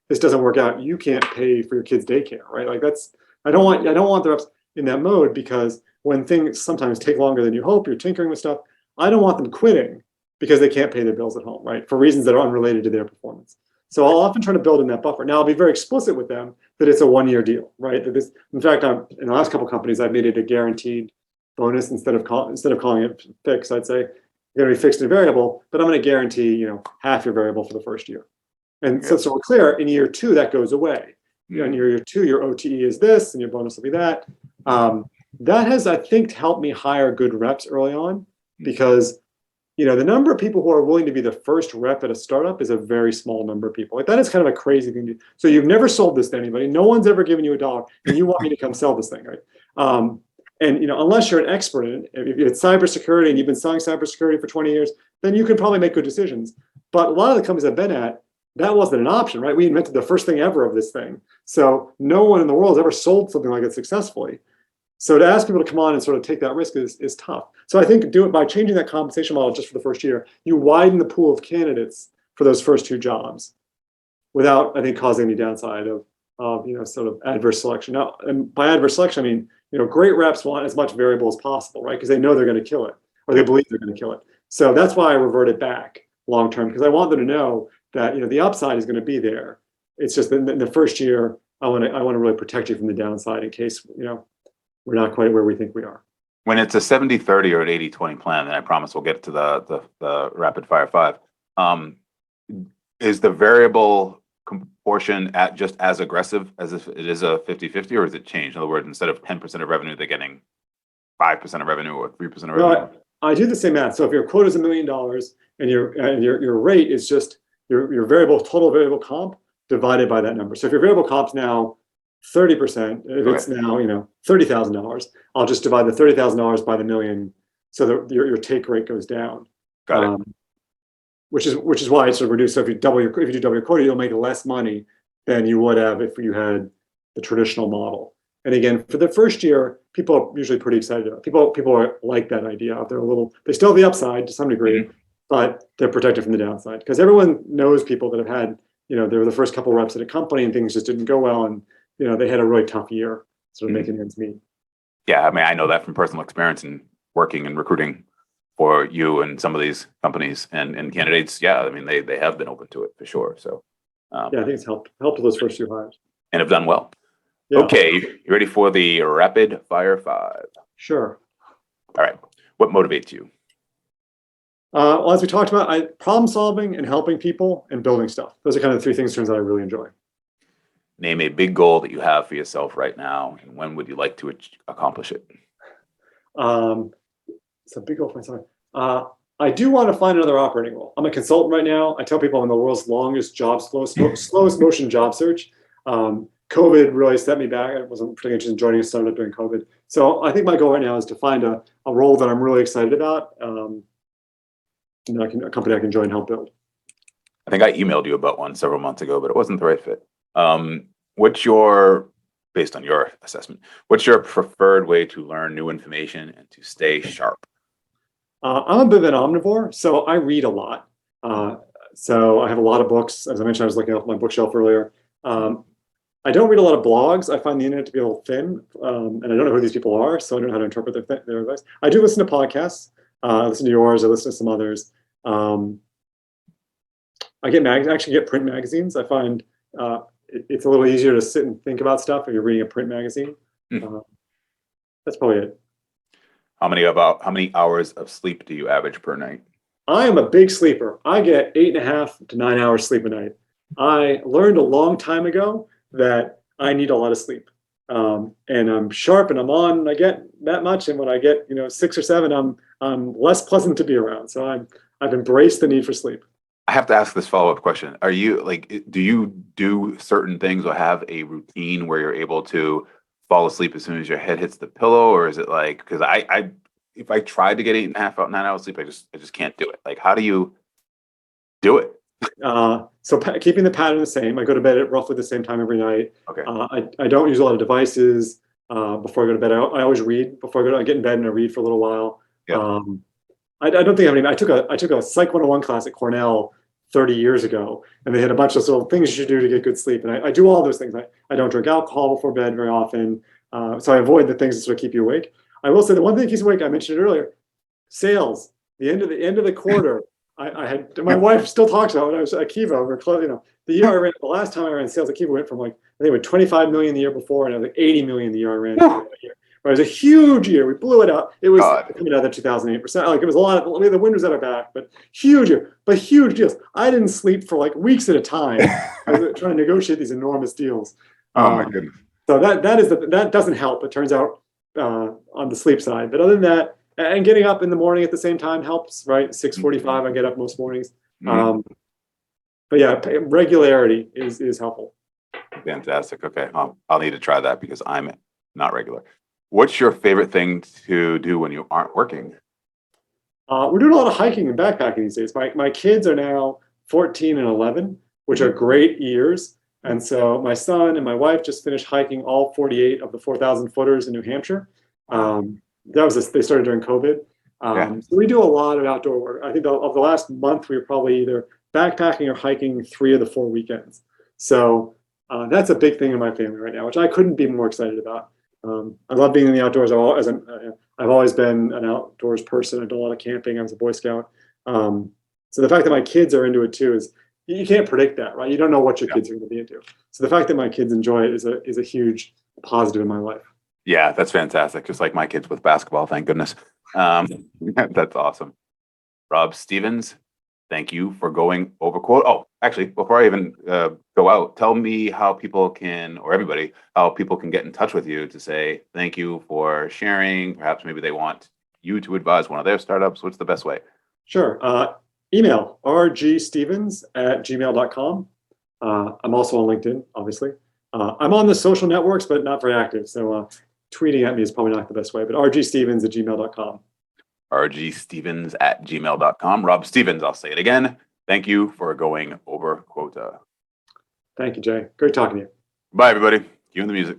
this doesn't work out, you can't pay for your kid's daycare, right? Like I don't want the reps in that mode, because when things sometimes take longer than you hope, you're tinkering with stuff, I don't want them quitting because they can't pay their bills at home, right? For reasons that are unrelated to their performance. So I'll often try to build in that buffer. Now I'll be very explicit with them that it's a 1-year deal, right? That this, in fact, in the last couple of companies, I've made it a guaranteed bonus instead of calling it fixed. I'd say you're going to be fixed and variable, but I'm going to guarantee, half your variable for the first year. And so we're clear, in year 2, that goes away. In year 2, your OTE is this, and your bonus will be that. That has, I think, helped me hire good reps early on, because the number of people who are willing to be the first rep at a startup is a very small number of people. Like that is kind of a crazy thing to do. So you've never sold this to anybody. No one's ever given you $1, and you want me to come sell this thing, right? And unless you're an expert in it, if it's cybersecurity and you've been selling cybersecurity for 20 years, then you can probably make good decisions. But a lot of the companies I've been at, that wasn't an option, right? We invented the first thing ever of this thing. So no one in the world has ever sold something like it successfully. So to ask people to come on and sort of take that risk is tough. So I think do it by changing that compensation model just for the first year. You widen the pool of candidates for those first 2 jobs without, I think, causing any downside of sort of adverse selection. Now, and by adverse selection, I mean, great reps want as much variable as possible, right? Because they know they're going to kill it, or they believe they're going to kill it. So that's why I revert it back long term, because I want them to know that the upside is going to be there. It's just in the first year, I want to really protect you from the downside in case we're not quite where we think we are. When it's a 70-30 or an 80-20 plan, and I promise we'll get to the rapid fire 5, is the variable portion just as aggressive as if it is a 50-50, or is it changed? In other words, instead of 10% of revenue, they're getting 5% of revenue or 3% of revenue? No, I do the same math. So if your quota is $1 million and your rate is just your total variable comp divided by that number. So if your variable comp's now 30%, if it's now $30,000, I'll just divide the $30,000 by the million, so that your take rate goes down. Got it. Which is why it's sort of reduced. So if you do double your quota, you'll make less money than you would have if you had the traditional model. And again, for the first year, people are usually pretty excited about it. People like that idea. They still have the upside to some degree, but they're protected from the downside, because everyone knows people that have had, they were the first couple reps at a company and things just didn't go well, and they had a really tough year sort of making ends meet. Yeah, I mean, I know that from personal experience and working and recruiting for you and some of these companies and candidates. Yeah, I mean, they have been open to it for sure. So, Yeah, I think it's helped with those first few hires. and have done well. Yeah. Okay, you ready for the rapid fire 5? Sure. All right. What motivates you? Well, as we talked about, problem solving and helping people and building stuff. Those are kind of the three things turns out I really enjoy. Name a big goal that you have for yourself right now, and when would you like to accomplish it? It's a big goal for myself. I do want to find another operating role. I'm a consultant right now. I tell people I'm in the world's longest slowest motion job search. COVID really set me back. I wasn't particularly interested in joining a startup during COVID. So I think my goal right now is to find a role that I'm really excited about, and a company I can join and help build. I think I emailed you about one several months ago, but it wasn't the right fit. What's your, based on your assessment, what's your preferred way to learn new information and to stay sharp? I'm a bit of an omnivore, so I read a lot. So I have a lot of books. As I mentioned, I was looking at my bookshelf earlier. I don't read a lot of blogs. I find the internet to be a little thin, and I don't know who these people are, so I don't know how to interpret their advice. I do listen to podcasts. I listen to yours. I listen to some others. I actually get print magazines. I find it's a little easier to sit and think about stuff if you're reading a print magazine. That's probably it. How many hours of sleep do you average per night? I am a big sleeper. I get 8.5 to 9 hours sleep a night. I learned a long time ago that I need a lot of sleep. And I'm sharp and I'm on, and I get that much. And when I get, 6 or 7, I'm less pleasant to be around. So I've embraced the need for sleep. I have to ask this follow-up question. Are you do you do certain things or have a routine where you're able to fall asleep as soon as your head hits the pillow? Or is it because I if I tried to get 8.5 9 hours sleep, I just can't do it. Like, how do you do it? So keeping the pattern the same. I go to bed at roughly the same time every night. Okay. I don't use a lot of devices before I go to bed. I always read before I get in bed, and I read for a little while. Yeah. I don't think I have any. I took a Psych 101 class at Cornell 30 years ago, and they had a bunch of sort of things you should do to get good sleep. And I do all those things. I don't drink alcohol before bed very often, so I avoid the things that sort of keep you awake. I will say the one thing that keeps you awake, I mentioned it earlier, sales. The end of the quarter. I had my wife still talks about when I was at Kiva. The year I ran, the last time I ran sales at Kiva went from I think it was 25 million the year before, and I was 80 million the year I ran. It was a huge year. We blew it up. It was coming out of 2008%. It was a lot. The wind was at our back, but huge year, but huge deals. I didn't sleep for weeks at a time. I was trying to negotiate these enormous deals. Oh my goodness. So that doesn't help. It turns out on the sleep side, but other than that, and getting up in the morning at the same time helps. Right, 6:45. I get up most mornings. But yeah, regularity is helpful. Fantastic. Okay, I'll need to try that because I'm not regular. What's your favorite thing to do when you aren't working? We're doing a lot of hiking and backpacking these days. My kids are now 14 and 11, which are great years. And so my son and my wife just finished hiking all 48 of the 4,000 footers in New Hampshire. They started during COVID. So we do a lot of outdoor work. I think of the last month, we were probably either backpacking or hiking 3 of the 4 weekends. So that's a big thing in my family right now, which I couldn't be more excited about. I love being in the outdoors. I've always been an outdoors person. I've done a lot of camping. I was a Boy Scout. So the fact that my kids are into it too is you can't predict that, right? You don't know what your kids are going to be into. So the fact that my kids enjoy it is a huge positive in my life. Yeah, that's fantastic. Just like my kids with basketball, thank goodness. That's awesome. Rob Stevens, thank you for going over quote. Oh, actually, before I even go out, tell me how people can get in touch with you to say thank you for sharing. Perhaps maybe they want you to advise one of their startups. What's the best way? Sure. Email rgstevens@gmail.com. I'm also on LinkedIn, obviously. I'm on the social networks, but not very active. So tweeting at me is probably not the best way, but rgstevens@gmail.com. rgstevens@gmail.com. Rob Stevens, I'll say it again. Thank you for going over quota. Thank you, Jay. Great talking to you. Bye, everybody. Cue the music.